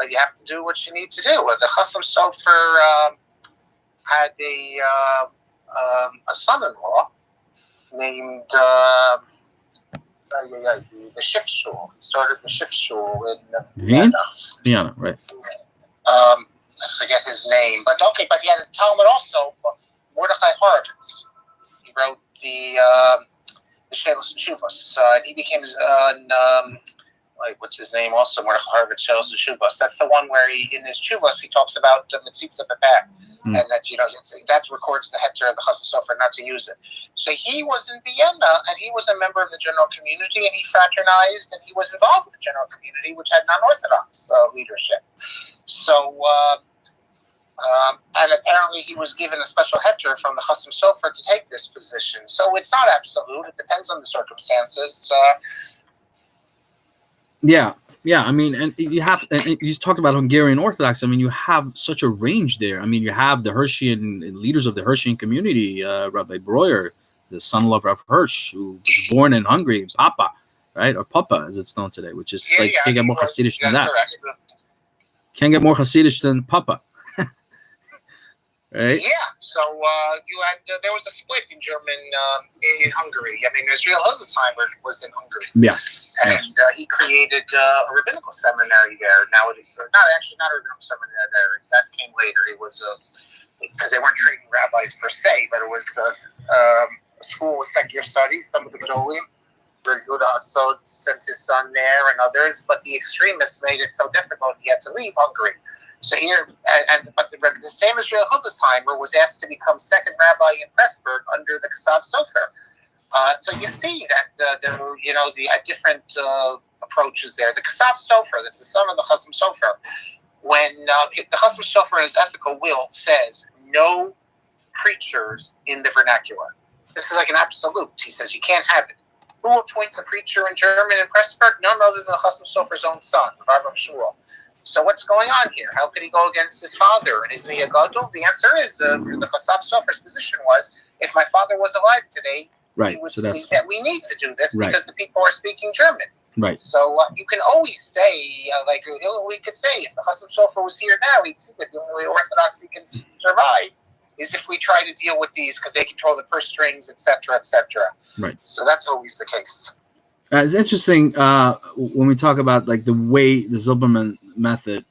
you have to do what you need to do. The Chasam Sofer had a son-in-law named the Shift Shul. He started the Shift Shul in Vienna. Vienna, right. I forget his name, but he had his Talmud also, Mordechai Horowitz. He wrote the Shelos and Shuvos. And he became what's his name also, Mordechai Horowitz, Shelos and Shuvos. That's the one where in his Shuvos he talks about Mitzitza Bepeh. And that records the heter of the Chasam Sofer not to use it. So he was in Vienna, and he was a member of the general community, and he fraternized, and he was involved with the general community, which had non-Orthodox leadership. So, and apparently he was given a special heter from the Chasam Sofer to take this position. So it's not absolute; it depends on the circumstances. Yeah, I mean, and you talked about Hungarian Orthodox. I mean, you have such a range there. I mean, you have the Hirschian leaders of the Hirschian community, Rabbi Breuer, the son-in-law of Hirsch, who was born in Hungary, Papa, right? Or Papa, as it's known today, which is can't get more Hasidic than that. Can't get more Hasidic than Papa. Right? Yeah, so there was a split in in Hungary. I mean, Israel Hildesheimer was in Hungary. Yes. And he created a rabbinical seminary there. Not a rabbinical seminary there. That came later. It was because they weren't training rabbis per se, but it was a school with secular studies. Some of the Gedolim, Yehuda Asod sent his son there and others, but the extremists made it so difficult he had to leave Hungary. So here, but the same Israel Hildesheimer was asked to become second rabbi in Pressburg under the Kasav Sofer. So you see that there were, the different approaches there. The Kasav Sofer, that's the son of the Chasam Sofer, when the Chasam Sofer in his ethical will says no preachers in the vernacular. This is like an absolute. He says you can't have it. Who appoints a preacher in German in Pressburg? None other than the Chasam Sofer's own son, Rabbi Shmuel. So what's going on here? How could he go against his father? And isn't he a gadol? The answer is the Kasav Sofer's position was, if my father was alive today, he would see that we need to do this because the people are speaking German. Right. So you can always say, we could say, if the Chasam Sofer was here now, we'd see that the only way Orthodoxy can survive is if we try to deal with these because they control the purse strings, etc., etc. Right. So that's always the case. It's interesting when we talk about the Zilberman method,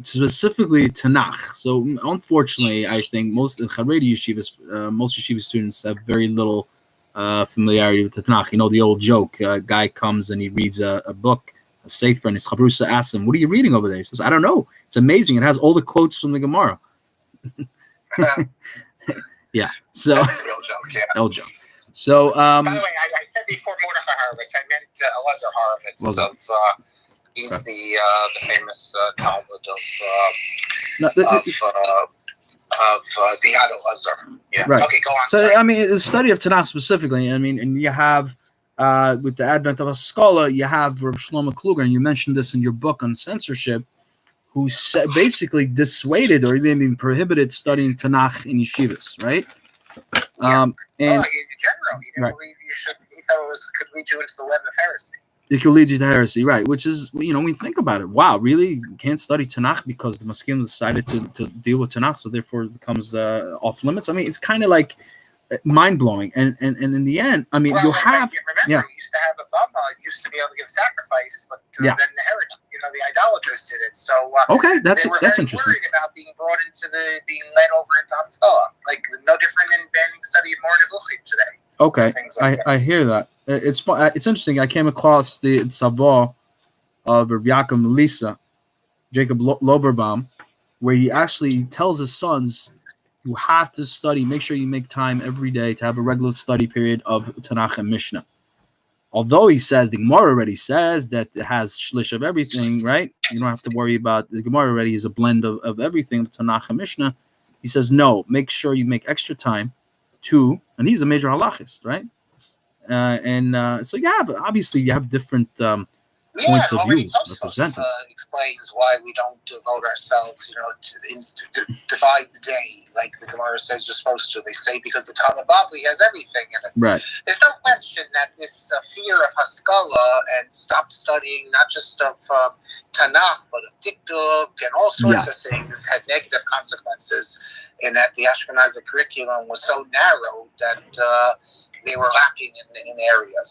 specifically Tanakh. So unfortunately, I think most Haredi yeshivas, most yeshiva students have very little familiarity with the Tanakh. The old joke: a guy comes and he reads a book, a sefer, and his chavrusa asks him, "What are you reading over there?" He says, "I don't know. It's amazing. It has all the quotes from the Gemara." Yeah. So that's the old joke. Yeah. Old joke. So, by the way, I said before Mordechai Horowitz, I meant Elazar Horowitz. He's the famous Talmud of the Yad Elazar. Yeah. Right. Okay, go on. So, I mean, the study of Tanakh specifically, I mean, and you have, with the advent of a scholar, you have Reb Shlomo Kluger, and you mentioned this in your book on censorship, who basically dissuaded or even prohibited studying Tanakh in yeshivas, right? Yeah. In general, he didn't believe you should. He thought it could lead you into the web of heresy. It could lead you to heresy, right? Which is, when you think about it, wow, really? You can't study Tanakh because the Maskilim decided to deal with Tanakh, so therefore it becomes off limits. I mean, it's kind of like mind blowing. And in the end, I mean, you have, you remember, we used to have a Baba, used to be able to give sacrifice, but then the heritage, the idolaters did it. So okay, that's they were that's very interesting. worried about being brought being led over into Haskalah, like no different in banning study of Mor Nevuchim today. Okay, I hear that. It's fun. It's interesting. I came across the Tzavah of Rabbi Yaakov Melissa, Jacob Loberbaum, where he actually tells his sons, you have to study, make sure you make time every day to have a regular study period of Tanakh and Mishnah. Although he says, the Gemara already says that it has shlish of everything, right? You don't have to worry about, the Gemara already is a blend of everything, Tanakh and Mishnah. He says, no, make sure you make extra time to, and he's a major halachist, right? So obviously you have different points of view represented. Explains why we don't devote ourselves, to divide the day like the Gemara says you're supposed to. They say because the Talmud Bavli has everything in it. Right. There's no question that this fear of Haskalah and stop studying not just of Tanakh but of Dikduk and all sorts of things had negative consequences, in that the Ashkenazi curriculum was so narrow that they were lacking in areas.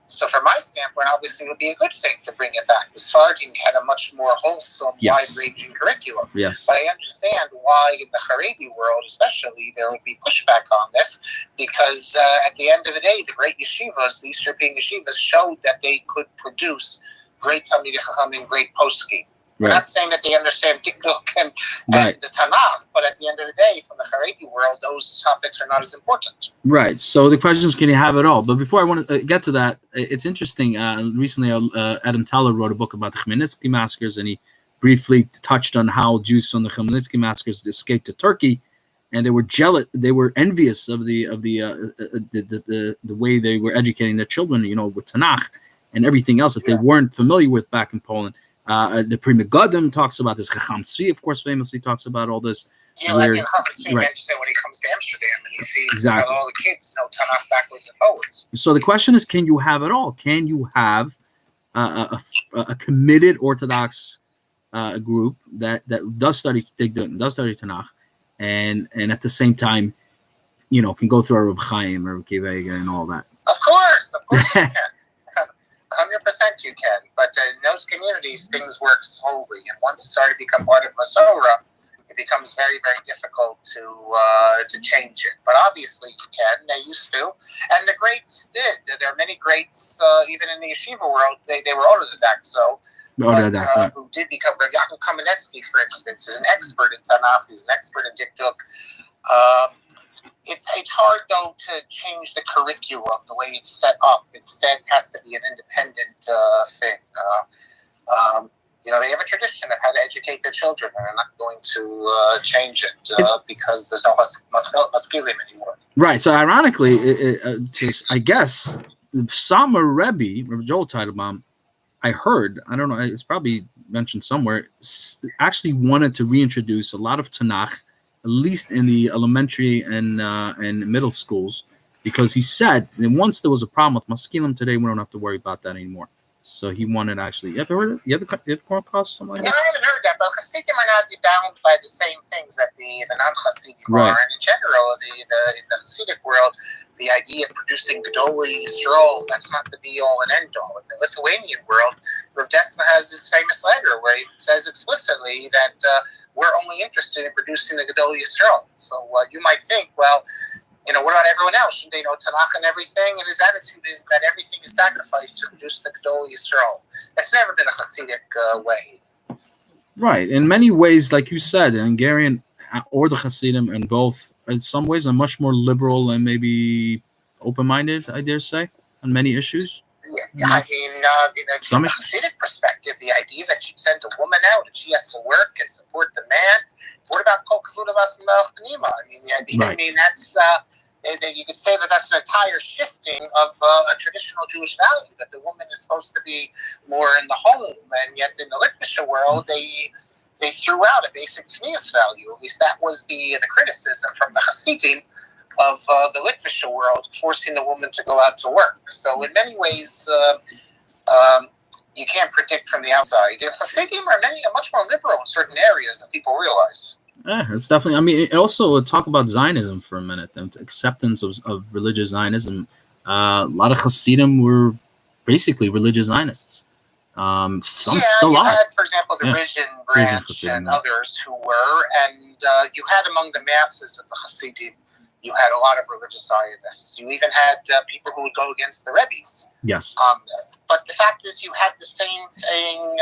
So from my standpoint, obviously, it would be a good thing to bring it back. The Sephardim had a much more wholesome, wide-ranging curriculum. Yes. But I understand why in the Haredi world, especially, there would be pushback on this, because at the end of the day, the great yeshivas, the East European yeshivas, showed that they could produce great Talmidei Chachamim, great poskim. We're not saying that they understand Dikduk and the Tanakh, but at the end of the day, from the Haredi world, those topics are not as important. Right. So the question is, can you have it all? But before I want to get to that, it's interesting. Recently, Adam Teller wrote a book about the Khmelnytsky massacres, and he briefly touched on how Jews from the Khmelnytsky massacres escaped to Turkey, and they were jealous. They were envious of the way they were educating their children, with Tanakh and everything else that they weren't familiar with back in Poland. The Pri Megadim talks about this. Chacham Tzvi, of course, famously talks about all this. Like in Chacham Tzvi mentioned when he comes to Amsterdam and he sees how all the kids know Tanakh backwards and forwards. So the question is, can you have it all? Can you have a committed Orthodox group that does study Tanakh, and at the same time, can go through a Reb Chaim or Reb Kiva and all that? Of course you can. 100% you can, but in those communities things work slowly, and once it's already become part of Masorah, it becomes very, very difficult to change it. But obviously you can. They used to, and the greats did. There are many greats, even in the yeshiva world. They were Orthodox, who did become. Rav Yaakov Kamenetsky, for instance, is an expert in Tanakh. He's an expert in Dikduk. It's hard, though, to change the curriculum, the way it's set up. Instead, it has to be an independent thing. They have a tradition of how to educate their children, and they're not going to change it because there's no maskilim anymore. Right. So, ironically, I guess, Sama Rebbe, Rabbi Joel Teitelbaum, I heard, I don't know, it's probably mentioned somewhere, actually wanted to reintroduce a lot of Tanakh, at least in the elementary and middle schools, because he said that once there was a problem with maskilim, today we don't have to worry about that anymore. So he wanted actually. You ever heard of it? You ever come across something like that? No, I haven't heard that, but Hasidim are not bound by the same things that the non-Hasidim are. And in general, in the Hasidic world, the idea of producing Gedolei Yisrael, that's not the be-all and end-all. In the Lithuanian world, Rav Dessner has his famous letter where he says explicitly that we're only interested in producing the Gedolei Yisrael. So you might think, well, what about everyone else? Shouldn't they know Tanakh and everything? And his attitude is that everything is sacrificed to produce the Gedolei Yisrael. That's never been a Hasidic way. Right. In many ways, like you said, the Hungarian or the Hasidim, and both, in some ways, are much more liberal and maybe open-minded, I dare say, on many issues. Yeah, I mean, from a Hasidic perspective, the idea that you send a woman out and she has to work and support the man. What about Kol Kavod Avas Melech B'nima? I mean, the idea. I mean, that's you could say that that's an entire shifting of a traditional Jewish value, that the woman is supposed to be more in the home, and yet in the Litvisha world, they threw out a basic tznius value. At least that was the criticism from the Hasidim of the Litvisha world, forcing the woman to go out to work. So in many ways, you can't predict from the outside. Hasidim are much more liberal in certain areas than people realize. Yeah, it's definitely. I mean, also talk about Zionism for a minute. The acceptance of religious Zionism. A lot of Hasidim were basically religious Zionists. Some still are. You had, for example, the Rizhin branch Hasidim, and others who were, and you had among the masses of the Hasidim, you had a lot of religious Zionists. You even had people who would go against the Rebbe's. Yes. But the fact is, you had the same thing.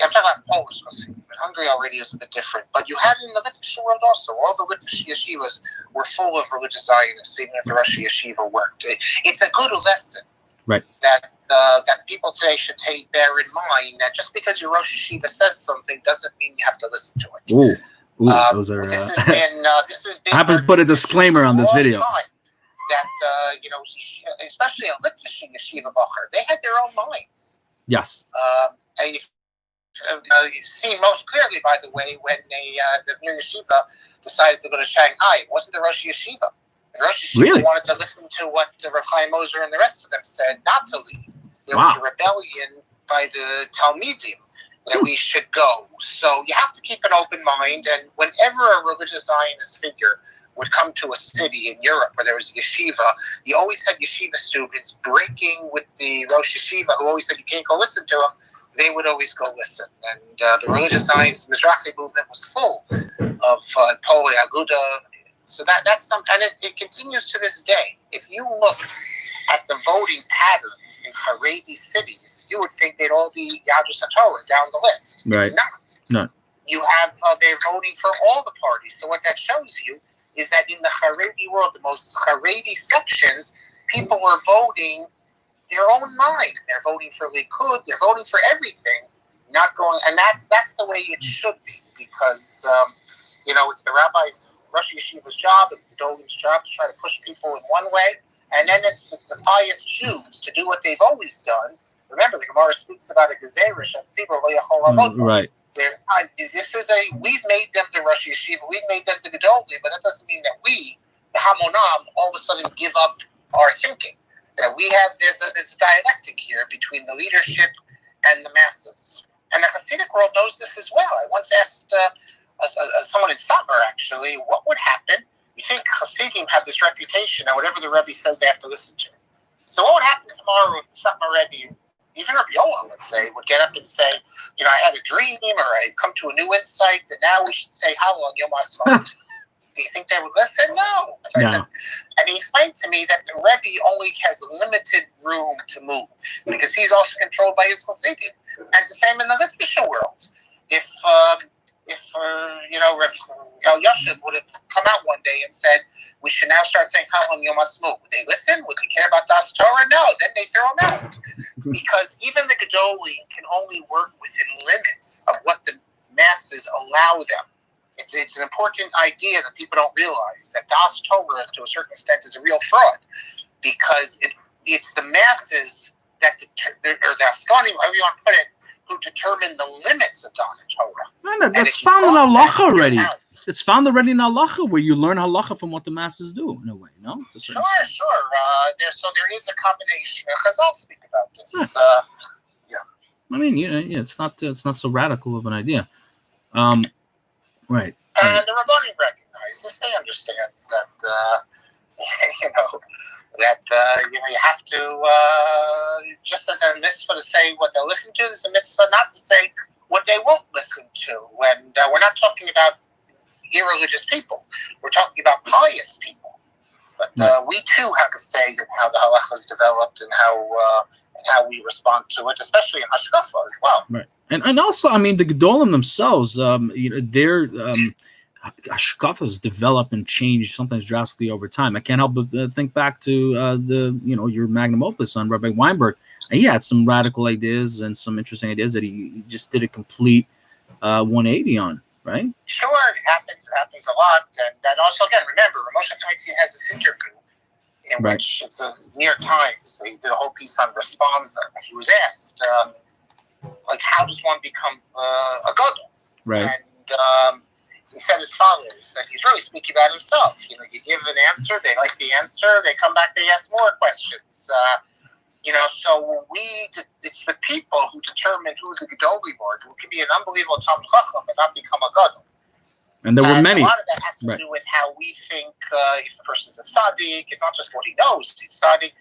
I'm talking about Polish Hasidim. Hungary already is a bit different, but you had it in the Litvish world also. All the Litvish yeshivas were full of religious Zionists, even if the Rosh Yeshiva worked. It's a good lesson, right? That people today should bear in mind that just because your Rosh Yeshiva says something doesn't mean you have to listen to it. Ooh, those are. This has been. I have to put a disclaimer on this video. That especially a Litvish yeshiva bacher, they had their own minds. Yes. You've seen most clearly, by the way, when the new yeshiva decided to go to Shanghai. It wasn't the Rosh Yeshiva. The Rosh Yeshiva wanted to listen to what Rav Chaim Moser and the rest of them said, not to leave. There was a rebellion by the Talmidim that we should go. So you have to keep an open mind, and whenever a religious Zionist figure would come to a city in Europe where there was a yeshiva, you always had yeshiva students breaking with the Rosh Yeshiva, who always said you can't go listen to him. They would always go listen. And the religious Zionist Mizrahi movement was full of Poli Aguda. So that's something, and it continues to this day. If you look at the voting patterns in Haredi cities, you would think they'd all be Yadus HaTorah down the list. Right. It's not. No. You have, they're voting for all the parties. So what that shows you is that in the Haredi world, the most Haredi sections, people were voting their own mind. They're voting for Likud. They're voting for everything. Not going, and that's the way it should be, because it's the rabbi's, Rosh Yeshiva's job, and the Gedolim's job to try to push people in one way, and then it's the pious Jews to do what they've always done. Remember, the Gemara speaks about a gezerish and sibur lo yachol lamod. Right. We've made them the Rosh Yeshiva, we've made them the Gedolim, but that doesn't mean that we, the Hamonam, all of a sudden give up our thinking. That we have, there's a dialectic here between the leadership and the masses. And the Hasidic world knows this as well. I once asked someone in Satmar, actually, what would happen? You think Hasidim have this reputation that whatever the Rebbe says they have to listen to. So what would happen tomorrow if the Satmar Rebbe, even Rabbi Yoel, let's say, would get up and say, I had a dream, or I come to a new insight that now we should say Hallel on Yom HaSmot. Do you think they would listen? No. So I said, and he explained to me that the Rebbe only has limited room to move because he's also controlled by his Hasidim. And it's the same in the Litvish world. If El Yoshev would have come out one day and said, we should now start saying Hallel Yom HaSmut, would they listen? Would they care about Das Torah? No. Then they throw him out. Because even the Gedolim can only work within limits of what the masses allow them. It's an important idea that people don't realize, that Das Torah, to a certain extent, is a real fraud, because it's the masses or the Askanim, however you want to put it, who determine the limits of Das Torah. No, that's found in Halacha already. It's found already in Halacha, where you learn Halacha from what the masses do, in a way, no? Sure. There is a combination. Chazal speak about this. I mean, it's not so radical of an idea. Right. And the Rabbanim recognize this. They understand that, you have to, just as a mitzvah to say what they'll listen to, there's a mitzvah not to say what they won't listen to. And we're not talking about irreligious people. We're talking about pious people. But we too have a say in how the halacha is developed and how we respond to it, especially in hashkafa as well. Right. And also, I mean, the Gedolim themselves, their hashkafas develop and change sometimes drastically over time. I can't help but think back to your magnum opus on Rabbi Weinberg. And he had some radical ideas and some interesting ideas that he just did a complete 180 on, right? Sure, it happens a lot. And also, again, remember, Moshe Feinstein has this interview in which it's a New York Times. They did a whole piece on responsa. He was asked, how does one become a gadol? Right. And he said as follows, that he's really speaking about himself. You give an answer, they like the answer, they come back, they ask more questions. So it's the people who determine who the Gedoli are. Who can be an unbelievable Talmud Chacham and not become a Gadol. And there were many. A lot of that has to do with how we think if the person's a tzaddik. It's not just what he knows. He's tzaddik.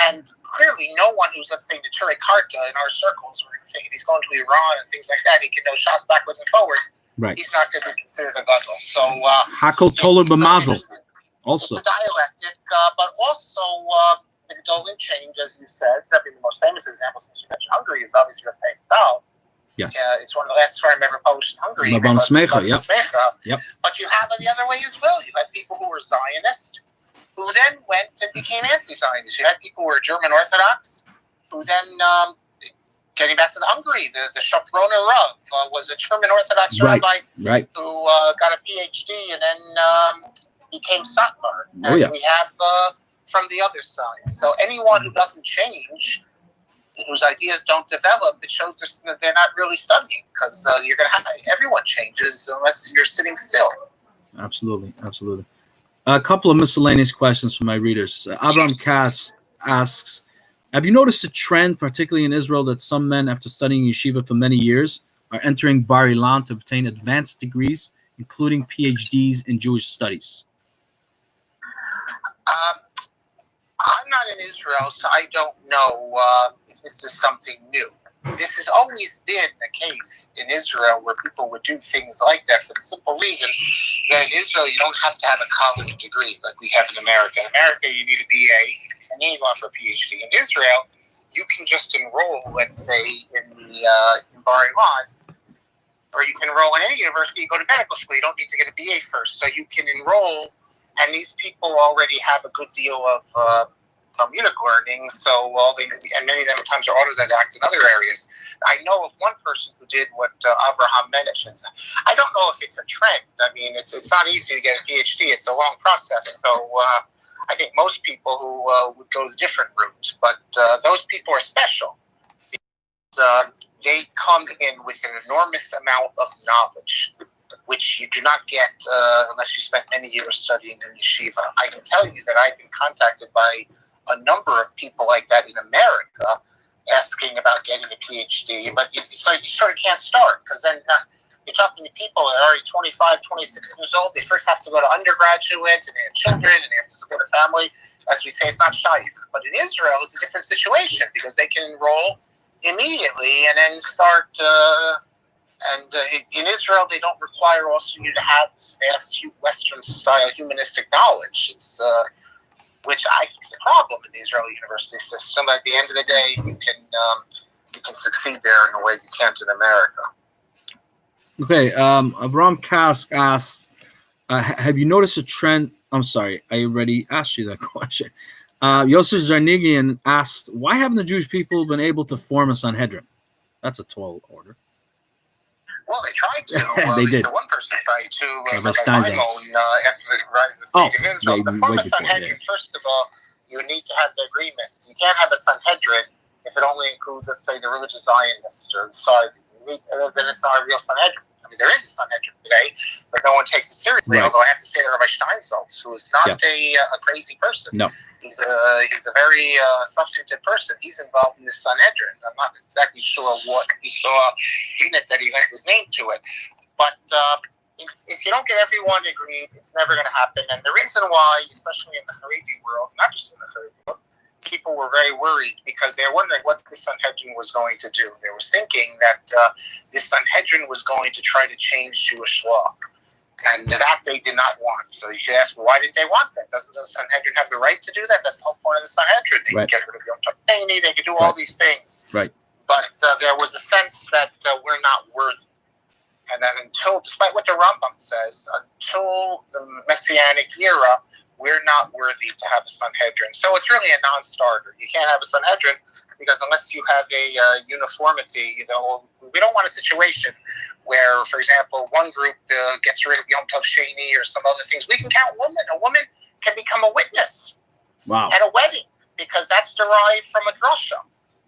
And clearly no one who's, let's say, Neturei Karta in our circles, we're thinking he's going to Iran and things like that, he can know Shas backwards and forwards. Right. He's not going to be considered a Gadol. So, Hakol Tolud B'Mazel. Also. It's a dialectic, but also the Gedolim change, as you said. I mean, the most famous example, since you mentioned Hungary, is obviously the Dal. Yes. It's one of the last Seforim ever published in Hungary. Laban Smecha, yep. Yep. But you have it the other way as well. You had people who were Zionist, who then went and became anti-Zionist. You had people who were German Orthodox, who then, getting back to the Hungary, the Shaprona Rav was a German Orthodox rabbi who got a PhD and then became Satmar. And we have from the other side. So anyone who doesn't change, whose ideas don't develop, it shows that they're not really studying, because you're going to have everyone changes unless you're sitting still. Absolutely. A couple of miscellaneous questions from my readers. Avram Kass asks, have you noticed a trend, particularly in Israel, that some men, after studying yeshiva for many years, are entering Bar Ilan to obtain advanced degrees, including PhDs in Jewish studies? I'm not in Israel, so I don't know if this is something new. This has always been the case in Israel, where people would do things like that for the simple reason that in Israel you don't have to have a college degree like we have in America. In America, you need a BA, and then you go for a PhD. In Israel, you can just enroll, let's say, in Bar Ilan, or you can enroll in any university. You go to medical school. You don't need to get a BA first. So you can enroll, and these people already have a good deal of Talmudic learning, so and many of them at times are autodidact in other areas. I know of one person who did what Avraham mentions. I don't know if it's a trend. I mean, it's not easy to get a PhD. It's a long process. So I think most people who would go the different route, but those people are special. They come in with an enormous amount of knowledge, which you do not get unless you spent many years studying in yeshiva. I can tell you that I've been contacted by a number of people like that in America asking about getting a PhD, but you sort of can't start, because then you're talking to people that are already 25, 26 years old. They first have to go to undergraduate, and they have children, and they have to support a family. As we say, it's not shaykh. But in Israel, it's a different situation, because they can enroll immediately and then start. In Israel, they don't require also you to have this vast Western-style humanistic knowledge. It's which I think is a problem in the Israeli university system. At the end of the day, you can succeed there in a way you can't in America. Okay, Avram Kask asks, have you noticed a trend? I'm sorry, I already asked you that question. Yosef Zarnigian asked, why haven't the Jewish people been able to form a Sanhedrin? That's a tall order. Well, they tried to. They did. The one person tried to. After the rise of the state of Israel. To form a Sanhedrin, first of all, you need to have the agreement. You can't have a Sanhedrin if it only includes, let's say, the religious Zionists or the Saudi. Then it's not a real Sanhedrin. I mean, there is a Sanhedrin today, but no one takes it seriously. Right. Although I have to say that Rabbi Steinsaltz, who is not a crazy person, no, he's a very substantive person. He's involved in this Sanhedrin. I'm not exactly sure what he saw in it that he lent his name to it, but if you don't get everyone agreed, it's never going to happen. And the reason why, especially in the Haredi world, not just in the Haredi world, people were very worried, because they were wondering what the Sanhedrin was going to do. They were thinking that this Sanhedrin was going to try to change Jewish law, and that they did not want. So you could ask, well, why did they want that? Doesn't the Sanhedrin have the right to do that? That's the whole point of the Sanhedrin. They can get rid of Yom Tov Peini, they can do all these things. Right. But there was a sense that we're not worthy. And that despite what the Rambam says, until the Messianic era, we're not worthy to have a Sanhedrin. So it's really a non-starter. You can't have a Sanhedrin, because unless you have a uniformity, we don't want a situation where, for example, one group gets rid of Yom Tov Sheni or some other things. We can count women. A woman can become a witness at a wedding, because that's derived from a drasha,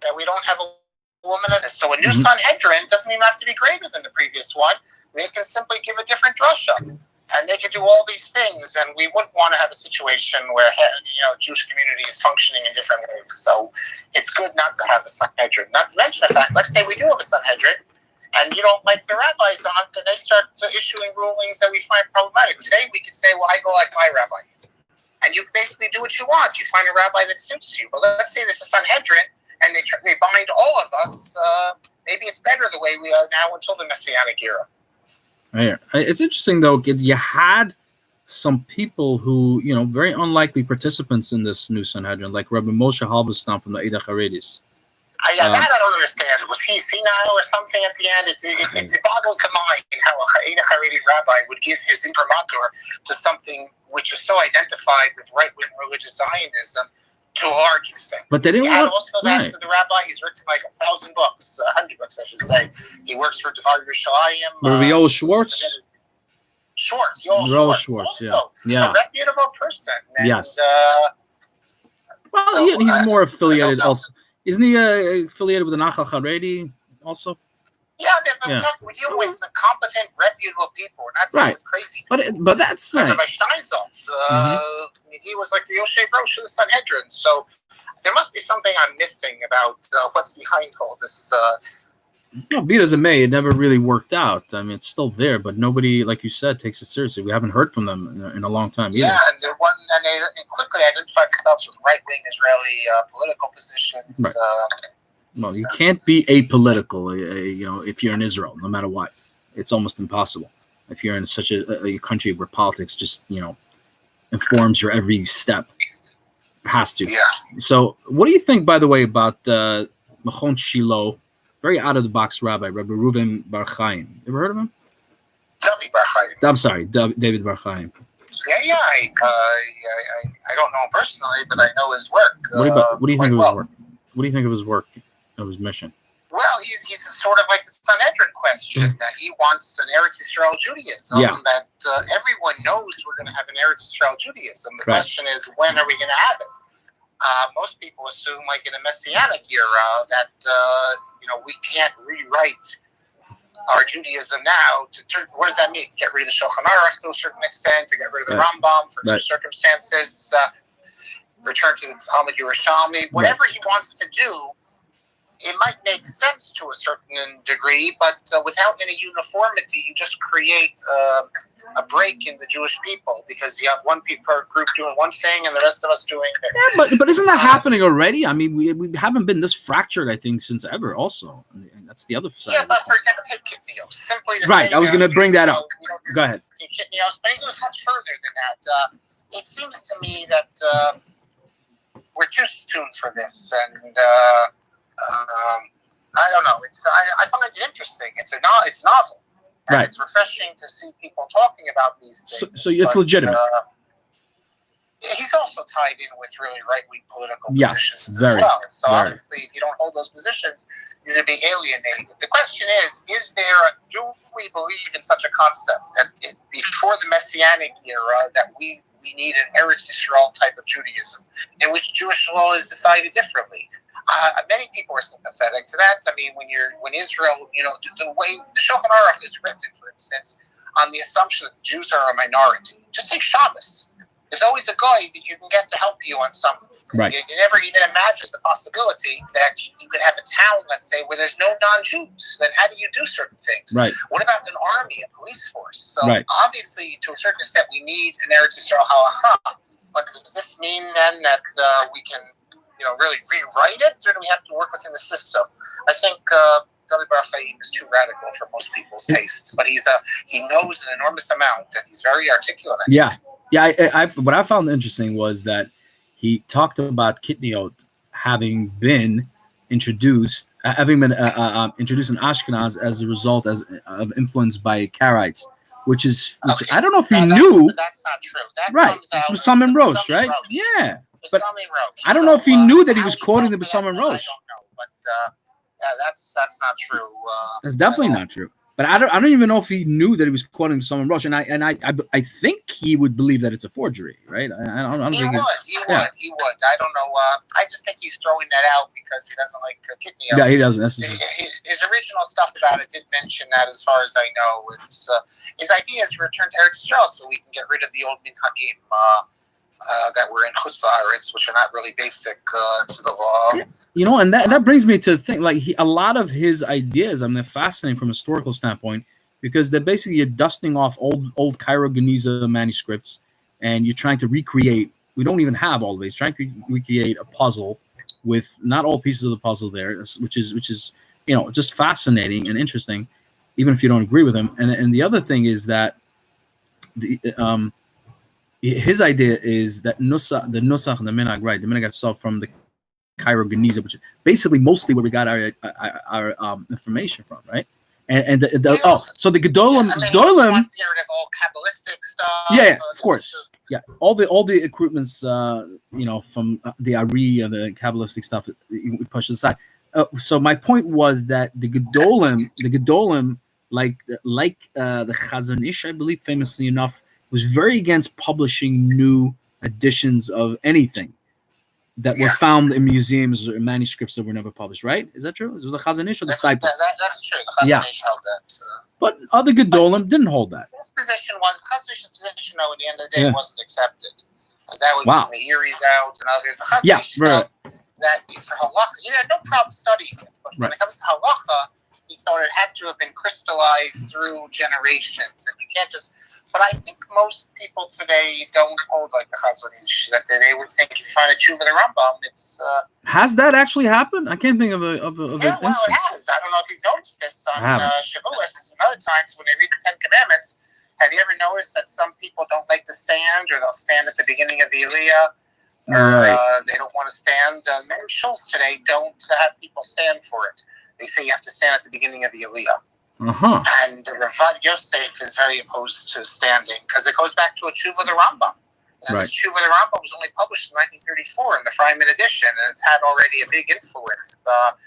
that we don't have a woman as. So a new Sanhedrin doesn't even have to be greater than the previous one. They can simply give a different drasha. And they could do all these things, and we wouldn't want to have a situation where Jewish community is functioning in different ways. So it's good not to have a Sanhedrin. Not to mention the fact, let's say we do have a Sanhedrin, and you don't like the rabbis on it, and they start issuing rulings that we find problematic. Today we could say, well, I go like my rabbi. And you basically do what you want. You find a rabbi that suits you. But let's say there's a Sanhedrin, and they bind all of us. Maybe it's better the way we are now until the Messianic era. Right. It's interesting, though. You had some people who, very unlikely participants in this new Sanhedrin, like Rabbi Moshe Halberstam from the Eida Haredis. That I don't understand. Was he senile or something at the end? It boggles the mind how a Eida Haredi rabbi would give his imprimatur to something which is so identified with right-wing religious Zionism to a large extent. But they didn't want also that to the rabbi. He's written like 1,000 books, 100 books, I should say. He works for Devar Yerushalayim. Yoel Schwartz. Yoel Schwartz, also a reputable person. And, yes. He's more affiliated also. Isn't he affiliated with the Nachal Haredi also? Yeah, we're dealing with competent, reputable people. We're not dealing with crazy people. But that's right. Rabbi Steinsaltz, he was like the Yoshev Rosh of the Sanhedrin. So there must be something I'm missing about what's behind all this. Be it as it may, it never really worked out. I mean, it's still there, but nobody, like you said, takes it seriously. We haven't heard from them in a long time either. Yeah, and they quickly identified themselves with right-wing Israeli political positions. Right. Well, you can't be apolitical, if you're in Israel, no matter what. It's almost impossible. If you're in such a country where politics just, informs your every step. It has to. Yeah. So what do you think, by the way, about Machon Shiloh, very out-of-the-box rabbi, Rabbi Reuven Bar Chaim? Ever heard of him? David Bar Chaim. I'm sorry, David Bar Chaim. Yeah. I don't know him personally, but I know his work. What do you think of his work? What do you think of his work, of his mission? Well, he's sort of like the Sanhedrin question, that he wants an Eretz Yisrael Judaism, that everyone knows we're going to have an Eretz Yisrael Judaism. The question is, when are we going to have it? Most people assume, like in a Messianic era, that we can't rewrite our Judaism now. What does that mean? Get rid of the Shulchan Aruch to a certain extent, to get rid of the Rambam for certain circumstances, return to the Talmud Yerushalmi. Whatever he wants to do, it might make sense to a certain degree, but without any uniformity, you just create a break in the Jewish people, because you have one group doing one thing and the rest of us doing that. Yeah, but isn't that happening already? I mean, we haven't been this fractured, I think, since ever. Also, and that's the other side. Yeah, but for example, take Kitnios. Simply right. I was going to bring that up. Go ahead. Kitnios, but it goes much further than that. It seems to me that we're too soon for this, and I don't know. I find it interesting. It's novel, and it's refreshing to see people talking about these things. So it's legitimate. He's also tied in with really right-wing political positions very, as well. So very. Obviously, if you don't hold those positions, you're going to be alienated. The question is do we believe in such a concept that before the Messianic era that we need an Eretz Yisrael type of Judaism in which Jewish law is decided differently? Many people are sympathetic to that. I mean, when Israel, the way the Shulchan Aruch is written, for instance, on the assumption that the Jews are a minority. Just take Shabbos. There's always a guy that you can get to help you on something. Right. You never even imagine the possibility that you could have a town, let's say, where there's no non-Jews. Then how do you do certain things? Right. What about an army, a police force? So obviously, to a certain extent, we need an Eretz Yisrael halacha. But does this mean then that we can, really rewrite it, or do we have to work within the system? I think David Bar Chaim is too radical for most people's tastes, but he knows an enormous amount, and he's very articulate. Yeah. What I found interesting was that he talked about Kitniot having been introduced in Ashkenaz as a result of influence by Karaites, which I don't know if he knew. That's not true. That comes out with Bassam and Rosh, right? Yeah. But I don't know if he knew that he was quoting the Bassam and Rosh. I don't know, but that's not true. That's definitely not true. But I don't even know if he knew that he was quoting someone Rosh, and I think he would believe that it's a forgery, right? I don't He think would. I don't know. I just think he's throwing that out because he doesn't like kidney. Yeah, he doesn't. That's His original stuff about it did mention that, as far as I know. It's his idea is to return to Eretz Yisrael so we can get rid of the old minhagim that were in Chutz La'aretz, which are not really basic to the law. Yeah. You know, and that brings me to think, like, a lot of his ideas, I mean, they're fascinating from a historical standpoint, because they're basically, you're dusting off old Cairo Geniza manuscripts, and you're trying to recreate. We don't even have all of these. Trying to recreate a puzzle with not all pieces of the puzzle there, which is you know, just fascinating and interesting, even if you don't agree with him. And the other thing is that his idea is that the Nusach and the Minhag, right? The Minhag got solved from the Cairo Geniza, which is basically mostly where we got our information from, right? So the Gedolim, wants to get rid of all Kabbalistic stuff. Yeah, of course. Yeah, all the equipments, you know, from the Ari and the Kabbalistic stuff, we push aside. So my point was that the Gedolim, like the Chazon Ish, I believe, famously enough, was very against publishing new editions of anything that were found in museums or manuscripts that were never published, right? Is that true? Was it the Chazon Ish or the Stipler? That's true. The Chazon Ish held that. But other Gedolim didn't hold that. His position was, Chazon Ish's position, though, at the end of the day, wasn't accepted. Because that would be the Erie's out and others. The Chazon Ish felt that for halacha, he had no problem studying it. But when it comes to halacha, he thought it had to have been crystallized through generations. And you can't just... But I think most people today don't hold like the Chazon Ish, that they would think if you find a tshuva the Rambam, it's... Has that actually happened? I can't think of an instance. Well, it has. I don't know if you've noticed this on Shavuos and other times when they read the Ten Commandments. Have you ever noticed that some people don't like to stand, or they'll stand at the beginning of the Aliyah, or they don't want to stand? Many shuls today don't have people stand for it. They say you have to stand at the beginning of the Aliyah. And Ravad Yosef is very opposed to standing because it goes back to a tshuva the Rambam. And this tshuva the Rambam was only published in 1934 in the Freiman edition, and it's had already a big influence. The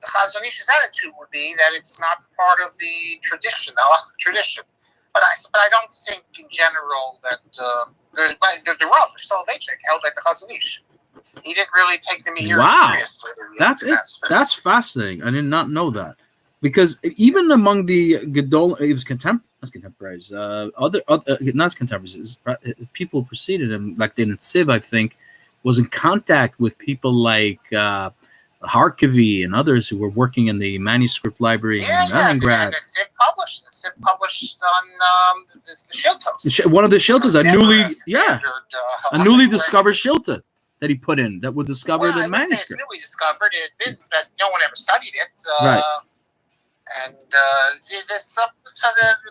Chazon Ish's attitude would be that it's not part of the tradition, the halachic tradition. But I don't think in general that the Rav Soloveitchik held like the Chazon Ish. He didn't really take the Meir seriously. That's fascinating. I did not know that. Because even among the Gedol, it was contemporaries, not contemporaries, people who preceded him, like the Netziv, I think, was in contact with people like Harkavy and others who were working in the manuscript library in Leningrad. Netziv published on the Shiltos. One of the Shiltos, a newly discovered Shilta that he put in, that was discovered in manuscript. It's newly discovered, but no one ever studied it. And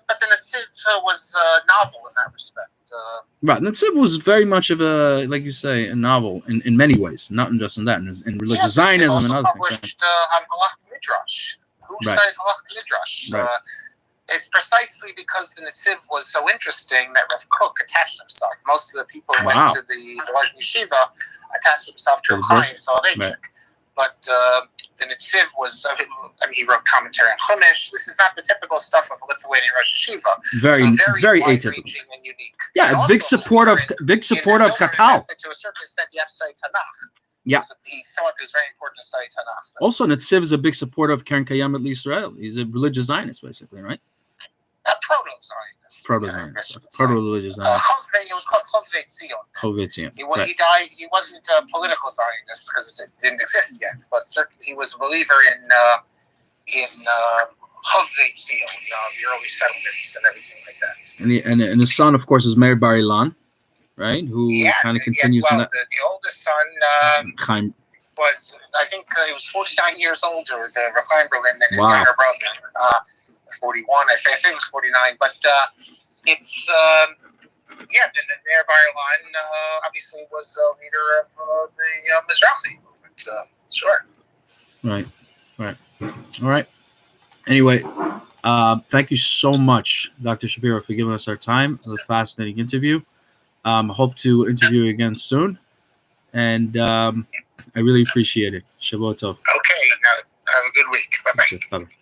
but the Netziv was novel in that respect. Netziv was very much of a, like you say, a novel in many ways, not just in that, in religious Zionism and other things. Published on Halacha Midrash. Who studied Halacha Midrash? It's precisely because the Netziv was so interesting that Rav Kook attached himself. Most of the people who went to the Lajn Yeshiva attached himself to Rav Chaim Soloveitchik. But the Netziv was, he wrote commentary on Chumash. This is not the typical stuff of a Lithuanian Rosh Yeshiva. Very atypical and unique. Yeah, and big support of Kakal. To a certain extent, you have to study Tanakh. Yeah. He thought it was very important to study Tanakh. Also, Netziv is a big supporter of Keren Kayamet L'Yisrael. He's a religious Zionist, basically, right? Proto-Zionist. Proto-Zionist. Proto-religious Zionist. It was called Chovei Tzion. Chovei Tzion. He died. He wasn't a political Zionist because it didn't exist yet, but certainly he was a believer in Chovei Tzion, the early settlements and everything like that. And his son, of course, is Meir Bar Ilan, right? Who kind of continues in that. The oldest son Chaim was, I think, he was 49 years older than Rav Chaim Berlin than his younger brother. 41, I think it was 49, but it's the Meir Bar Ilan obviously was a leader of the Mizrahi movement. Sure. Right. All right. Anyway, thank you so much, Dr. Shapiro, for giving us our time. It was a fascinating interview. Hope to interview you again soon, and I really appreciate it. Shabbat Tov. Okay. Now have a good week. Bye-bye. Bye-bye.